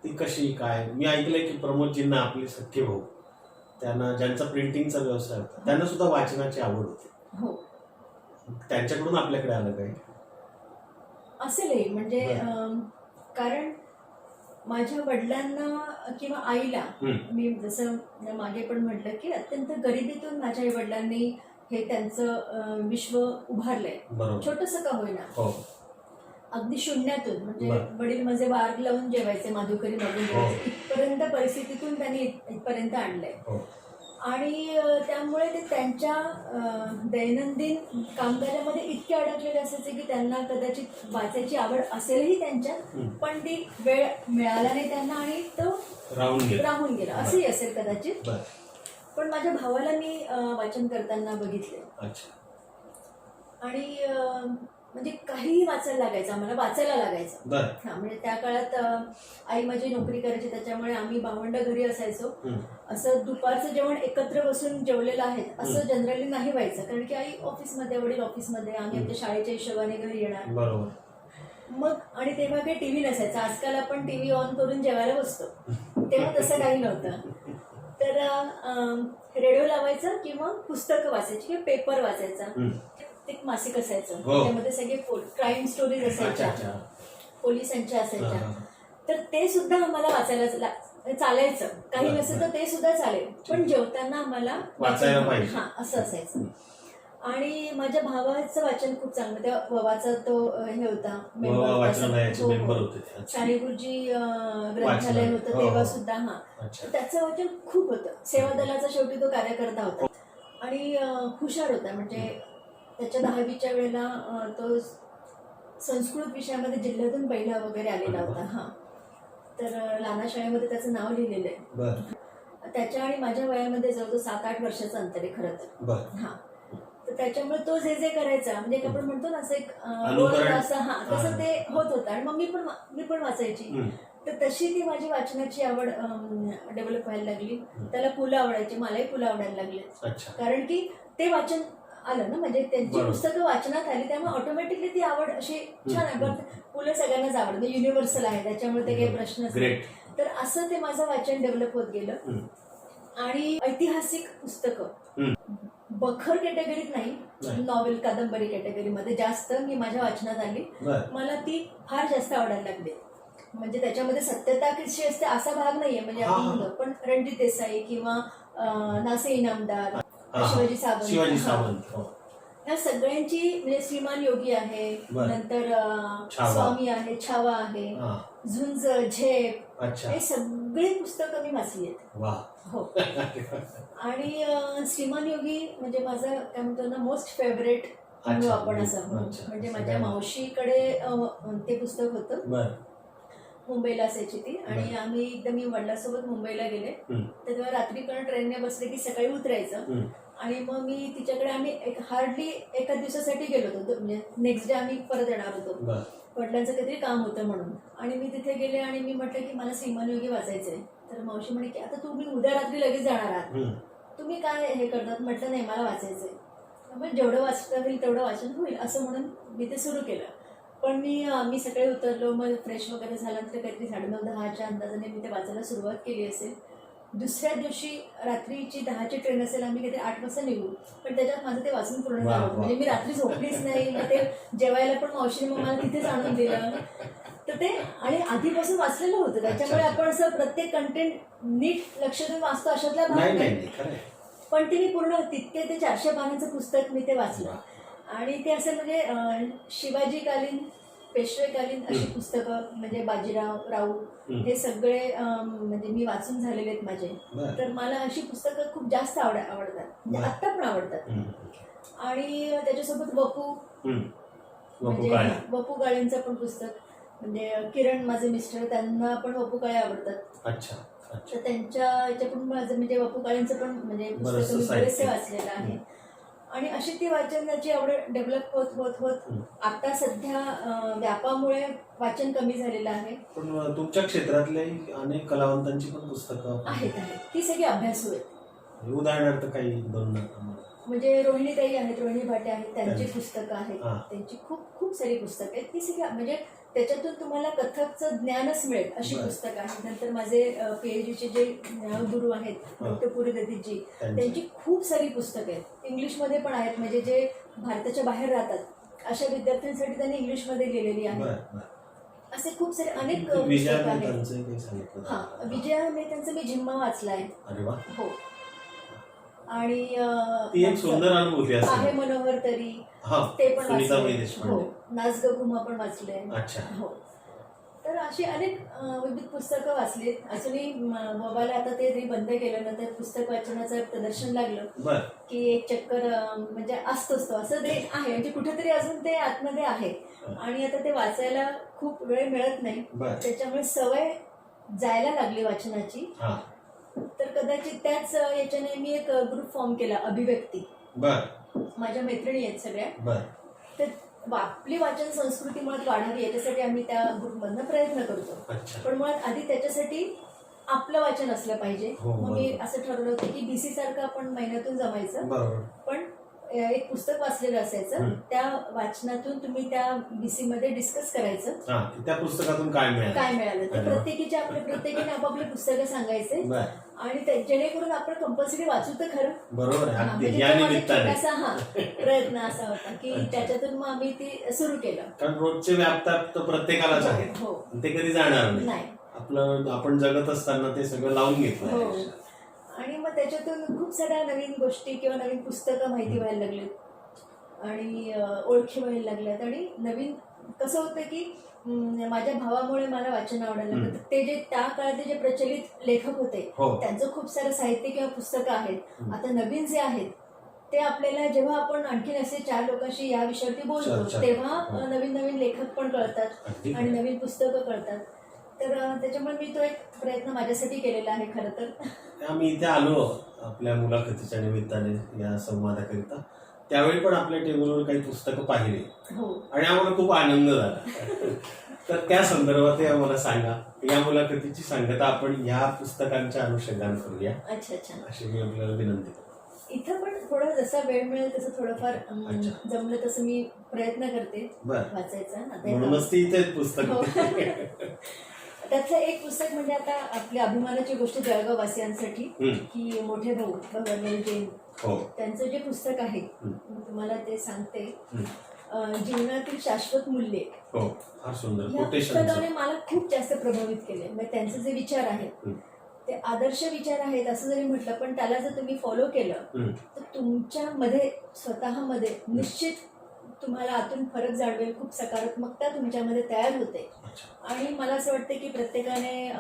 Speaker 1: ती कशी काय? मी ऐकलंय की प्रमोदजींना, आपले सख्खे भाऊ, त्यांना ज्यांचा प्रिंटिंगचा व्यवसाय होता, त्यांना सुद्धा वाचनाची आवड होती. त्यांच्याकडून आपल्याकडे आलं काही
Speaker 2: असेल. म्हणजे कारण माझ्या वडिलांना किंवा आईला, मी जसं मागे पण म्हटलं की अत्यंत गरिबीतून माझ्या आई वडिलांनी हे त्यांचं विश्व उभारलंय, छोटंसं का होईना, अगदी शून्यातून. म्हणजे वडील माझे वार लावून जेवायचे, माधुकरी मागून जेवायचे, इथपर्यंत परिस्थितीतून त्यांनी इथपर्यंत आणलंय. आणि त्यामुळे ते त्यांच्या दैनंदिन कामकाजामध्ये इतके अडकलेले असायचे की त्यांना कदाचित वाचायची आवड असेलही त्यांच्यात, पण ती वेळ मिळाला नाही त्यांना आणि तो राहून गेला असंही असेल कदाचित. पण माझ्या भावाला मी वाचन करताना बघितले. आणि म्हणजे काहीही वाचायला लागायचं, आम्हाला वाचायला लागायचं. म्हणजे त्या काळात आई माझी नोकरी करायची, त्याच्यामुळे आम्ही भावंड घरी असायचो. असं दुपारचं जेवण एकत्र बसून जेवलेलं आहे असं जनरली नाही व्हायचं, कारण की आई ऑफिसमध्ये, वडील ऑफिसमध्ये, आम्ही आमच्या शाळेच्या हिशोबाने घरी येणार. मग आणि तेव्हा काही टीव्ही नसायचा. आजकाल आपण टीव्ही ऑन करून जेवायला बसतो, तेव्हा तसं काही नव्हतं. तर रेडिओ लावायचा किंवा पुस्तकं वाचायची किंवा पेपर वाचायचा. एक मासिक असायचं, त्यामध्ये सगळे क्राईम स्टोरीज असायच्या, पोलिसांच्या असायच्या. तर ते सुद्धा आम्हाला वाचायला चालायचं. काही नसेल तर ते सुद्धा चालेल, पण जेवताना आम्हाला वाचायला पाहिजे असं असायचं. आणि माझ्या भावाचं वाचन खूप चांगलं. तेव्हा ववाचा तो हे होता, शाळेगुरुजी ग्रंथालय होतं तेव्हा सुद्धा. त्याचं वाचन खूप होतं. सेवा दलाचा शेवटी तो कार्यकर्ता होता आणि हुशार होता. म्हणजे त्याच्या 10वीच्या वेळेला तो संस्कृत विषयामध्ये जिल्ह्यातून पहिला वगैरे आलेला होता. तर लहान शाळेमध्ये त्याचं नाव लिहिलेलं आहे. त्याच्या आणि माझ्या वयामध्ये जवळजवळ 7-8 वर्षाचं अंतर आहे खरं तर. तर त्याच्यामुळे तो जे करायचा, म्हणजे आपण म्हणतो ना असं एक असं तसं ते होत होतं. आणि मग मी पण वाचायची. तर तशी ती माझी वाचनाची आवड डेव्हलप व्हायला लागली. त्याला पुलं आवडायची, मलाही पुलं आवडायला लागले, कारण की ते वाचन आलं ना, म्हणजे त्यांची पुस्तकं वाचनात आली, त्यामुळे ऑटोमॅटिकली ती आवड अशी छान आहे. पुलं सगळ्यांनाच आवडतं, युनिव्हर्सल आहे, त्याच्यामुळे ते काही प्रश्नच नाही. तर असं ते माझं वाचन डेव्हलप होत गेलं. आणि ऐतिहासिक पुस्तकं बखर कॅटेगरीत नाही, नॉवेल, कादंबरी कॅटेगरीमध्ये जास्त मी माझ्या वाचनात आली. मला ती फार जास्त आवडायला लागली. म्हणजे त्याच्यामध्ये सत्यता कशी असते असा भाग नाहीये. म्हणजे आपण म्हणतो, पण रणजित देसाई किंवा नासे इनामदार, शिवाजी सावंत, या सगळ्यांची, म्हणजे श्रीमान योगी आहे, नंतर स्वामी आहे, छावा आहे, झुंज, झेप, हे सगळी पुस्तकं मी वाचली आहेत. हो. आणि श्रीमान योगी म्हणजे माझं काय म्हणतो ना, मोस्ट फेवरेट आपण असं. म्हणजे माझ्या मावशीकडे ते पुस्तक होतं. मुंबईला असायची ती आणि आम्ही एकदा मी वडिलांसोबत मुंबईला गेले तर तेव्हा रात्री पण ट्रेनने बसले की सकाळी उतरायचं आणि मग मी तिच्याकडे आम्ही हार्डली एका दिवसासाठी गेलो होतो म्हणजे नेक्स्ट डे आम्ही परत येणार होतो वडिलांचं काहीतरी काम होतं म्हणून आणि मी तिथे गेले आणि मी म्हटलं की मला श्रीमान योगी वाचायचंय तर मावशी म्हणे की आता तुम्ही उद्या रात्री लगेच जाणार आहात तुम्ही काय हे करतात म्हटलं नाही मला वाचायचंय मग जेवढं वाचता होईल तेवढं वाचन होईल असं म्हणून मी ते सुरू केलं पण मी सकाळी उतरलो मग फ्रेश वगैरे झाल्यानंतर काहीतरी 9:30-10च्या अंदाजाने मी ते वाचायला सुरुवात केली असेल दुसऱ्या दिवशी रात्रीची 10ची ट्रेन असेल आम्ही काहीतरी 8 वाजता निघू पण त्याच्यात माझं ते वाचून पूर्ण झालं होतं म्हणजे मी रात्री झोपलीच नाही मग ते जेवायला पण मावशीने मग मला तिथेच आणून दिलं तर ते आणि आधीपासून वाचलेलं होतं त्याच्यामुळे आपण असं प्रत्येक कंटेंट नीट लक्ष देऊन वाचतो अशातला भाग नाही पण ते मी पूर्ण तितके ते 400 पानांचं पुस्तक मी ते वाचलं आणि ते असं म्हणजे शिवाजीकालीन पेशवेकालीन अशी पुस्तकं म्हणजे बाजीराव राऊत हे सगळे म्हणजे मी वाचून झालेले आहेत माझे तर मला अशी पुस्तकं खूप जास्त आवडतात म्हणजे आत्ता पण आवडतात आणि त्याच्यासोबत वपू म्हणजे वपू काळेंचं पण पुस्तक म्हणजे किरण माझे मिस्टर त्यांना पण वपू काळे आवडतात तर त्यांच्या याच्यातून माझं म्हणजे वपू काळेंचं पण म्हणजे पुस्तकं मी बरेचसे वाचलेलं आहे आणि अशी ती वाचनाची आवड डेव्हलप होत होत होत आता सध्या व्यापामुळे वाचन कमी झालेलं आहे
Speaker 1: पण तुमच्या क्षेत्रातले अनेक कलावंतांची पण पुस्तकं
Speaker 2: आहेत ती सगळी अभ्यासू आहेत
Speaker 1: उदाहरणार्थ काही दोन
Speaker 2: म्हणजे रोहिणीताई आहेत रोहिणी भाटे आहेत त्यांची पुस्तकं आहेत त्यांची खूप खूप सारी पुस्तकं आहेत ती सगळी म्हणजे त्याच्यातून तुम्हाला कथकचं ज्ञानच मिळेल अशी पुस्तकं आहेत नंतर माझे PhDचे जे गुरु आहेत डॉक्टर पुरी दत्तीजी त्यांची खूप सारी पुस्तकं आहेत इंग्लिशमध्ये पण आहेत म्हणजे जे भारताच्या बाहेर राहतात अशा विद्यार्थ्यांसाठी त्यांनी इंग्लिशमध्ये लिहिलेली आहेत असे खूप सारे अनेक पुस्तकं आहेत विजया मेहतांचं मी झिम्मा वाचलाय हो आणि
Speaker 1: एक सुंदर अनुभूती
Speaker 2: आहे मनोहर तरी ते पण वाचले हो नाच ग घुमा पण वाचले हो तर अशी अनेक विविध पुस्तकं वाचलीत अजूनही मोबाईल आता ते बंद केलं नंतर पुस्तक वाचनाचं प्रदर्शन लागलं की एक चक्कर म्हणजे असतोच तो असं ते आहे म्हणजे कुठेतरी अजून ते आतमध्ये आहे आणि आता ते वाचायला खूप वेळ मिळत नाही त्याच्यामुळे सवय जायला लागली वाचनाची तर कदाचित त्याच याच्याने मी एक ग्रुप फॉर्म केला अभिव्यक्ती माझ्या मैत्रिणी आहेत सगळ्या तर आपली वाचन संस्कृती मुळात वाढावी याच्यासाठी आम्ही त्या ग्रुपमधनं प्रयत्न करतो पण मुळात आधी त्याच्यासाठी आपलं वाचन असलं पाहिजे मग मी असं ठरवलं होतं की BC सारखं आपण महिन्यातून जमायचं पण एक पुस्तक वाचलेलं असायचं त्या वाचनातून तुम्ही त्या BC मध्ये डिस्कस करायचं
Speaker 1: त्या पुस्तकातून काय
Speaker 2: मिळालं ते प्रत्येकीने आपापले पुस्तकं सांगायचे आणि जेणेकरून आपण कंपल्सरी वाचू तर खरं
Speaker 1: बरोबर
Speaker 2: छोटासा प्रयत्न असा होता की त्याच्यातून मग आम्ही ते सुरू केलं
Speaker 1: कारण रोजचे व्यापतात प्रत्येकालाच आहे ते कधी जाणार नाही आपलं आपण जगत असताना ते सगळं लावून घेतलं
Speaker 2: आणि मग त्याच्यातून खूप साऱ्या नवीन गोष्टी किंवा नवीन पुस्तकं माहिती व्हायला लागलीत आणि ओळखी व्हायला लागल्यात आणि नवीन कसं होतं की माझ्या भावामुळे मला वाचन आवडायला लागलं तर ते जे त्या काळातले जे प्रचलित लेखक होते त्यांचं खूप सारं साहित्य किंवा पुस्तकं आहेत आता नवीन जे आहेत ते आपल्याला जेव्हा आपण आणखीन असे 4 लोकांशी या विषयावरती बोलतो तेव्हा नवीन नवीन लेखक पण कळतात आणि नवीन पुस्तकं कळतात तर त्याच्यामुळे मी तो एक प्रयत्न माझ्यासाठी केलेला आहे खरं तर
Speaker 1: आम्ही इथे आलो आपल्या मुलाखतीच्या निमित्ताने या संवादाकरिता त्यावेळी पण आपल्या टेबलवर काही पुस्तकं पाहिली आणि आम्हाला खूप आनंद झाला तर त्या संदर्भात आम्हाला सांगा या मुलाखतीची सांगता आपण या पुस्तकांच्या अनुषंगाने करूया अशी मी आपल्याला विनंती करतो
Speaker 2: इथं पण थोडं जसा वेळ मिळेल तसं थोडंफार जमलं तसं मी प्रयत्न करते वाचायचा
Speaker 1: म्हणूनच ती इथे पुस्तक
Speaker 2: त्यातलं एक पुस्तक म्हणजे आता आपल्या अभिमानाची गोष्ट जळगाव वासियांसाठी की मोठे भाऊ गव्हर्नर जैन त्यांचं जे पुस्तक आहे तुम्हाला ते सांगते जीवनातील शाश्वत मूल्ये या पुस्तकाने मला खूप जास्त प्रभावित केले म्हणजे त्यांचे जे विचार आहेत ते आदर्श विचार आहेत असं जरी म्हटलं पण त्याला जर तुम्ही फॉलो केलं तर तुमच्यामध्ये स्वतःमध्ये निश्चित तुम्हाला आतून फरक जाणवेल खूप सकारात्मकता तुमच्यामध्ये तयार होते आणि मला असं वाटतं की प्रत्येकाने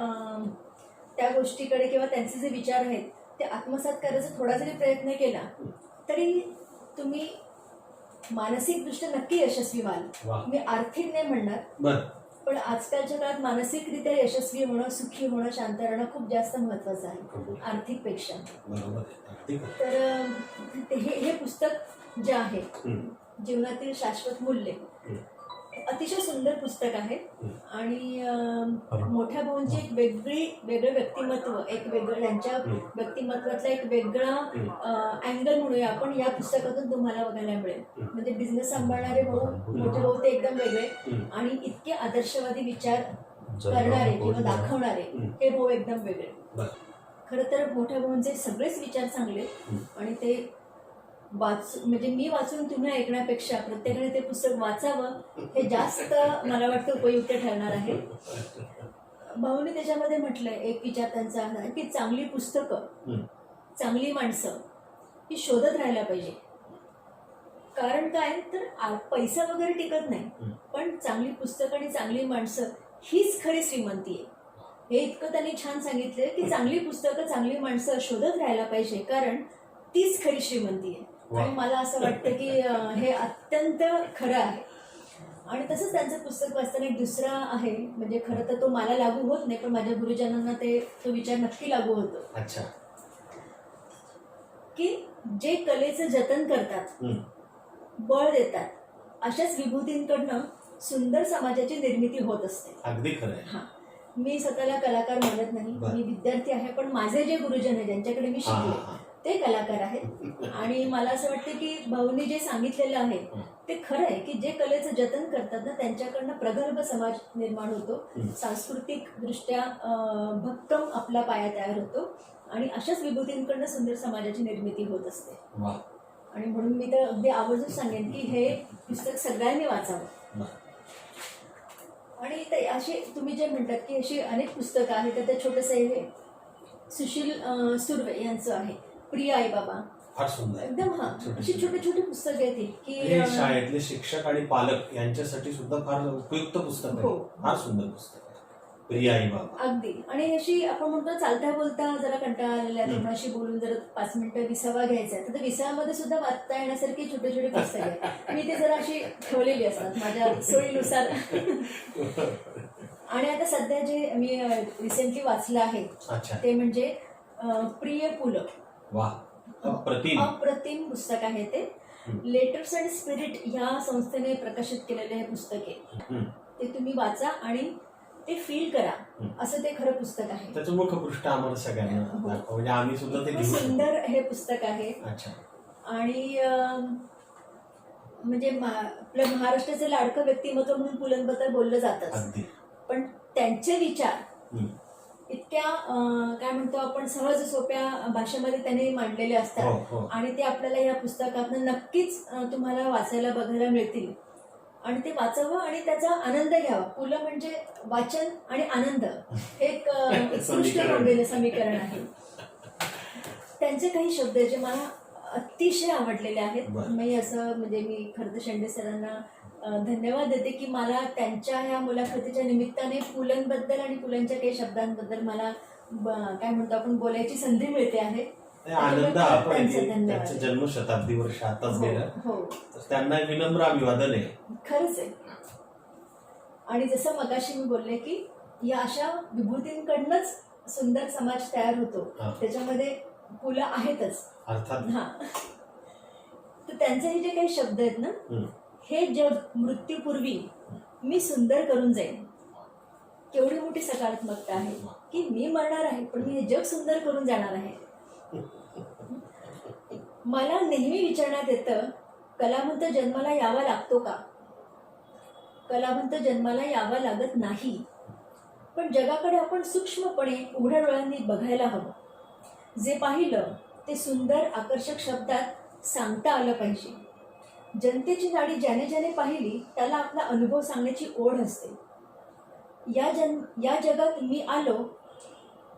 Speaker 2: त्या गोष्टीकडे किंवा त्यांचे जे विचार आहेत ते आत्मसात करायचा थोडा जरी प्रयत्न केला तरी तुम्ही मानसिकदृष्ट्या नक्की यशस्वी व्हाल मी आर्थिक नाही म्हणणार पण आजकालच्या काळात मानसिकरित्या यशस्वी होणं, सुखी होणं, शांत राहणं खूप जास्त महत्वाचं आहे आर्थिक पेक्षा. तर हे पुस्तक जे आहे जीवनातील शाश्वत मूल्य, अतिशय सुंदर पुस्तक आहे. आणि मोठ्या भाऊंची एक वेगळं व्यक्तिमत्व, त्यांच्या व्यक्तिमत्वातला एक वेगळा अँगल म्हणूया आपण या पुस्तकातून तुम्हाला बघायला मिळेल. म्हणजे बिझनेस सांभाळणारे भाऊ, मोठे भाऊ ते एकदम वेगळे आणि इतके आदर्शवादी विचार करणारे किंवा दाखवणारे हे भाऊ एकदम वेगळे. खरं तर मोठ्या भाऊंचे सगळेच विचार चांगले आणि ते म्हणजे मी वाचून तुम्ही ऐकण्यापेक्षा प्रत्येकाने ते पुस्तक वाचावं हे जास्त मला वाटतं उपयुक्त ठरणार आहे. भाऊने त्याच्यामध्ये म्हटलंय, एक विचार त्यांचा आहे की चांगली पुस्तकं, चांगली माणसं ही शोधत राहायला पाहिजे. कारण काय तर पैसा वगैरे टिकत नाही, पण चांगली पुस्तकं आणि चांगली माणसं हीच खरी श्रीमंती आहे. हे इतकं त्यांनी छान सांगितलंय की चांगली पुस्तकं, चांगली माणसं शोधत राहायला पाहिजे, कारण तीच खरी श्रीमंती आहे. आणि मला असं वाटतं की हे अत्यंत खरं आहे. आणि तसंच त्यांचं पुस्तक वाचताना एक दुसरा आहे, म्हणजे खरं तर तो मला लागू होत नाही, पण माझ्या गुरुजनांना तो विचार नक्की लागू होतो.
Speaker 1: अच्छा.
Speaker 2: की जे कलेचं जतन करतात, बळ देतात, अशाच विभूतींकडनं सुंदर समाजाची निर्मिती होत असते.
Speaker 1: अगदी खरं.
Speaker 2: हा, मी स्वतःला कलाकार म्हणत नाही, मी विद्यार्थी आहे, पण माझे जे गुरुजन आहे ज्यांच्याकडे मी शिकले ते कलाकार आहेत. आणि मला असं वाटतं की भाऊनी जे सांगितलेलं आहे ते खरं आहे की जे कलेचं जतन करतात ना त्यांच्याकडनं प्रगल्भ समाज निर्माण होतो, सांस्कृतिक दृष्ट्या भक्कम आपला पाया तयार होतो आणि अशाच विभूतींकडनं सुंदर समाजाची निर्मिती होत असते. आणि म्हणून मी तर अगदी आवर्जून सांगेन की हे पुस्तक सगळ्यांनी वाचावं. आणि ते असे तुम्ही जे म्हणतात की अशी अनेक पुस्तकं आहेत, तर ते छोटंसं हे सुशील सुर्वे यांचं आहे प्रिय आई बाबा,
Speaker 1: फार सुंदर
Speaker 2: एकदम. हा, अशी छोटी छोटी पुस्तकं येतील की
Speaker 1: शाळेतले शिक्षक आणि पालक यांच्यासाठी सुद्धा फार उपयुक्त पुस्तक आहे. फार सुंदर पुस्तक आहे प्रिय आई बाबा.
Speaker 2: अगदी. आणि अशी आपण म्हणतो चालता बोलता जरा कंटाळा आलेला आहे, कोणाशी बोलून जर 5 मिनिटं विसावा घ्यायचा आहे, तर विसाव्यामध्ये सुद्धा वाचता येण्यासारखी छोटे छोटे पुस्तक आहेत. मी ते जरा अशी ठेवलेली असतात माझ्या सोयीनुसार. आणि आता सध्या जे मी रिसेंटली वाचलं आहे ते म्हणजे प्रिय पुलं. अप्रतिम पुस्तक आहे ते. लेटर्स अँड स्पिरिट या संस्थेने प्रकाशित केलेले हे पुस्तक आहे. ते तुम्ही वाचा आणि ते फील करा, असं ते खरं पुस्तक आहे.
Speaker 1: त्याचं मुखपृष्ठ आम्हाला सगळ्यांना दाखवा, म्हणजे आम्ही सुद्धा ते घेऊ.
Speaker 2: सुंदर हे पुस्तक आहे.
Speaker 1: अच्छा.
Speaker 2: आणि म्हणजे आपल्या महाराष्ट्राचं लाडकं व्यक्तिमत्व म्हणून पुलंबद्दल बोललं जातं, पण त्यांचे विचार इतक्या काय म्हणतो आपण सहज सोप्या भाषेमध्ये त्यांनी मांडलेले असतात. आणि ते आपल्याला या पुस्तकातून नक्कीच तुम्हाला वाचायला बघायला मिळतील. आणि ते वाचावं आणि त्याचा आनंद घ्यावा. पुलं म्हणजे वाचन आणि आनंद हे एक उत्कृष्ट मांडलेलं समीकरण आहे. त्यांचे काही शब्द जे मला अतिशय आवडलेले आहेत. मी असं म्हणजे मी खरं तर शेंडे सरांना धन्यवाद देते की मला त्यांच्या ह्या मुलाखतीच्या निमित्ताने पुलंबद्दल आणि पुलंच्या काही शब्दांबद्दल मला काय म्हणतो आपण बोलायची संधी मिळते आहे.
Speaker 1: आनंद आपण त्यांचं जन्मशताब्दी वर्ष आताच गेलं, त्यांना विनम्र अभिवादन आहे.
Speaker 2: खरंच आहे. आणि जसं मगाशी मी बोलले की या अशा विभूतींकडनंच सुंदर समाज तयार होतो, त्याच्यामध्ये पुलं आहेतच
Speaker 1: अर्थात.
Speaker 2: हा, तर त्यांचे हे जे काही शब्द आहेत ना, हे जग मृत्यूपूर्वी मी सुंदर करून जाईन. केवढी मोठी सकारात्मकता आहे की मी मरणार आहे पण मी हे जग सुंदर करून जाणार आहे. मला नेहमी विचारण्यात येतं, कलावंत जन्माला यावा लागतो का? कलावंत जन्माला यावा लागत नाही, पण जगाकडे आपण सूक्ष्मपणे उघड्या डोळ्यांनी बघायला हवं. जे पाहिलं ते सुंदर आकर्षक शब्दात सांगता आलं पाहिजे. जनतेची नाडी ज्याने ज्याने पाहिली त्याला आपला अनुभव सांगण्याची ओढ असते. या जगात मी आलो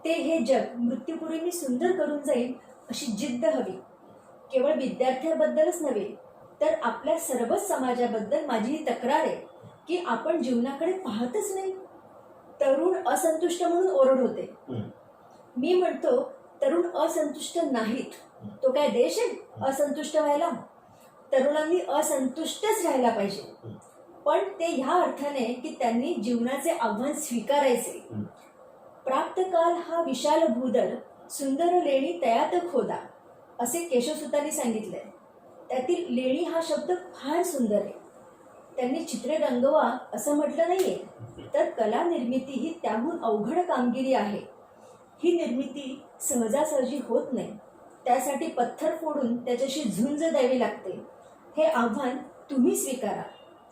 Speaker 2: ते हे जग मृत्यूपूर्वी मी सुंदर करून जाईल अशी जिद्द हवी. केवळ विद्यार्थ्यांबद्दलच नव्हे तर आपल्या सर्वच समाजाबद्दल माझी ही तक्रार आहे की आपण जीवनाकडे पाहतच नाही. तरुण असंतुष्ट म्हणून ओरड होते. मी म्हणतो तरुण असंतुष्ट नाहीत. तो काय देश आहे असंतुष्ट व्हायला? तरुणांनी असंतुष्टच राहायला पाहिजे. पण ते ह्या अर्थाने की त्यांनी जीवनाचे आव्हान स्वीकारायचे. प्राप्त काल हा विशाल भूदर, सुंदर लेणी तयात खोदा, असे केशवसुतांनी सांगितलंय. त्यातील लेणी हा शब्द फार सुंदर आहे. त्यांनी चित्रे रंगवा असं म्हटलं नाहीये, तर कला निर्मिती ही त्याहून अवघड कामगिरी आहे. ही निर्मिती सहजासहजी होत नाही. त्यासाठी पत्थर फोडून त्याच्याशी झुंज द्यावी लागते. हे आव्हान तुम्ही स्वीकारा,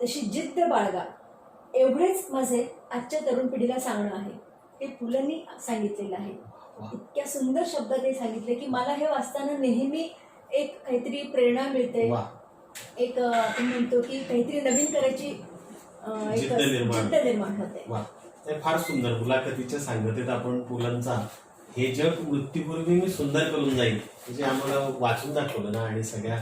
Speaker 2: तशी जिद्द बाळगा, एवढेच माझे आजच्या तरुण पिढीला सांगणं आहे. ते पुलंनी सांगितलेलं आहे. इतक्या सुंदर शब्दात ते सांगितले की मला हे वाचताना नेहमी एक काहीतरी प्रेरणा मिळते. एक आपण म्हणतो की काहीतरी नवीन करायची एक जिद्द निर्माण होते.
Speaker 1: फार सुंदर. मुलाखतीच्या सांगतेत आपण पुलंचा हे जग मृत्यूपूर्वी मी सुंदर करून जाईल म्हणजे आम्हाला वाचून दाखवलं ना, आणि सगळ्या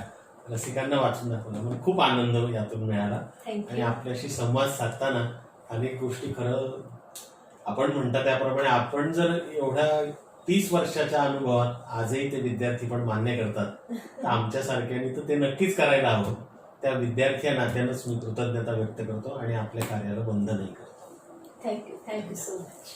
Speaker 1: रसिकांना वाचून दाखवलं. मला खूप आनंद यातून मिळाला. आणि आपल्याशी संवाद साधताना अनेक गोष्टी खरं आपण म्हणता त्याप्रमाणे आपण जर एवढ्या 30 वर्षाच्या अनुभवात आजही ते विद्यार्थी पण मान्य करतात, तर आमच्यासारख्यांनी तर ते नक्कीच करायला हवं. त्या विद्यार्थी या नात्यानंच मी कृतज्ञता व्यक्त करतो आणि आपल्या कार्याला बंद नाही करतो.
Speaker 2: Thank you so much.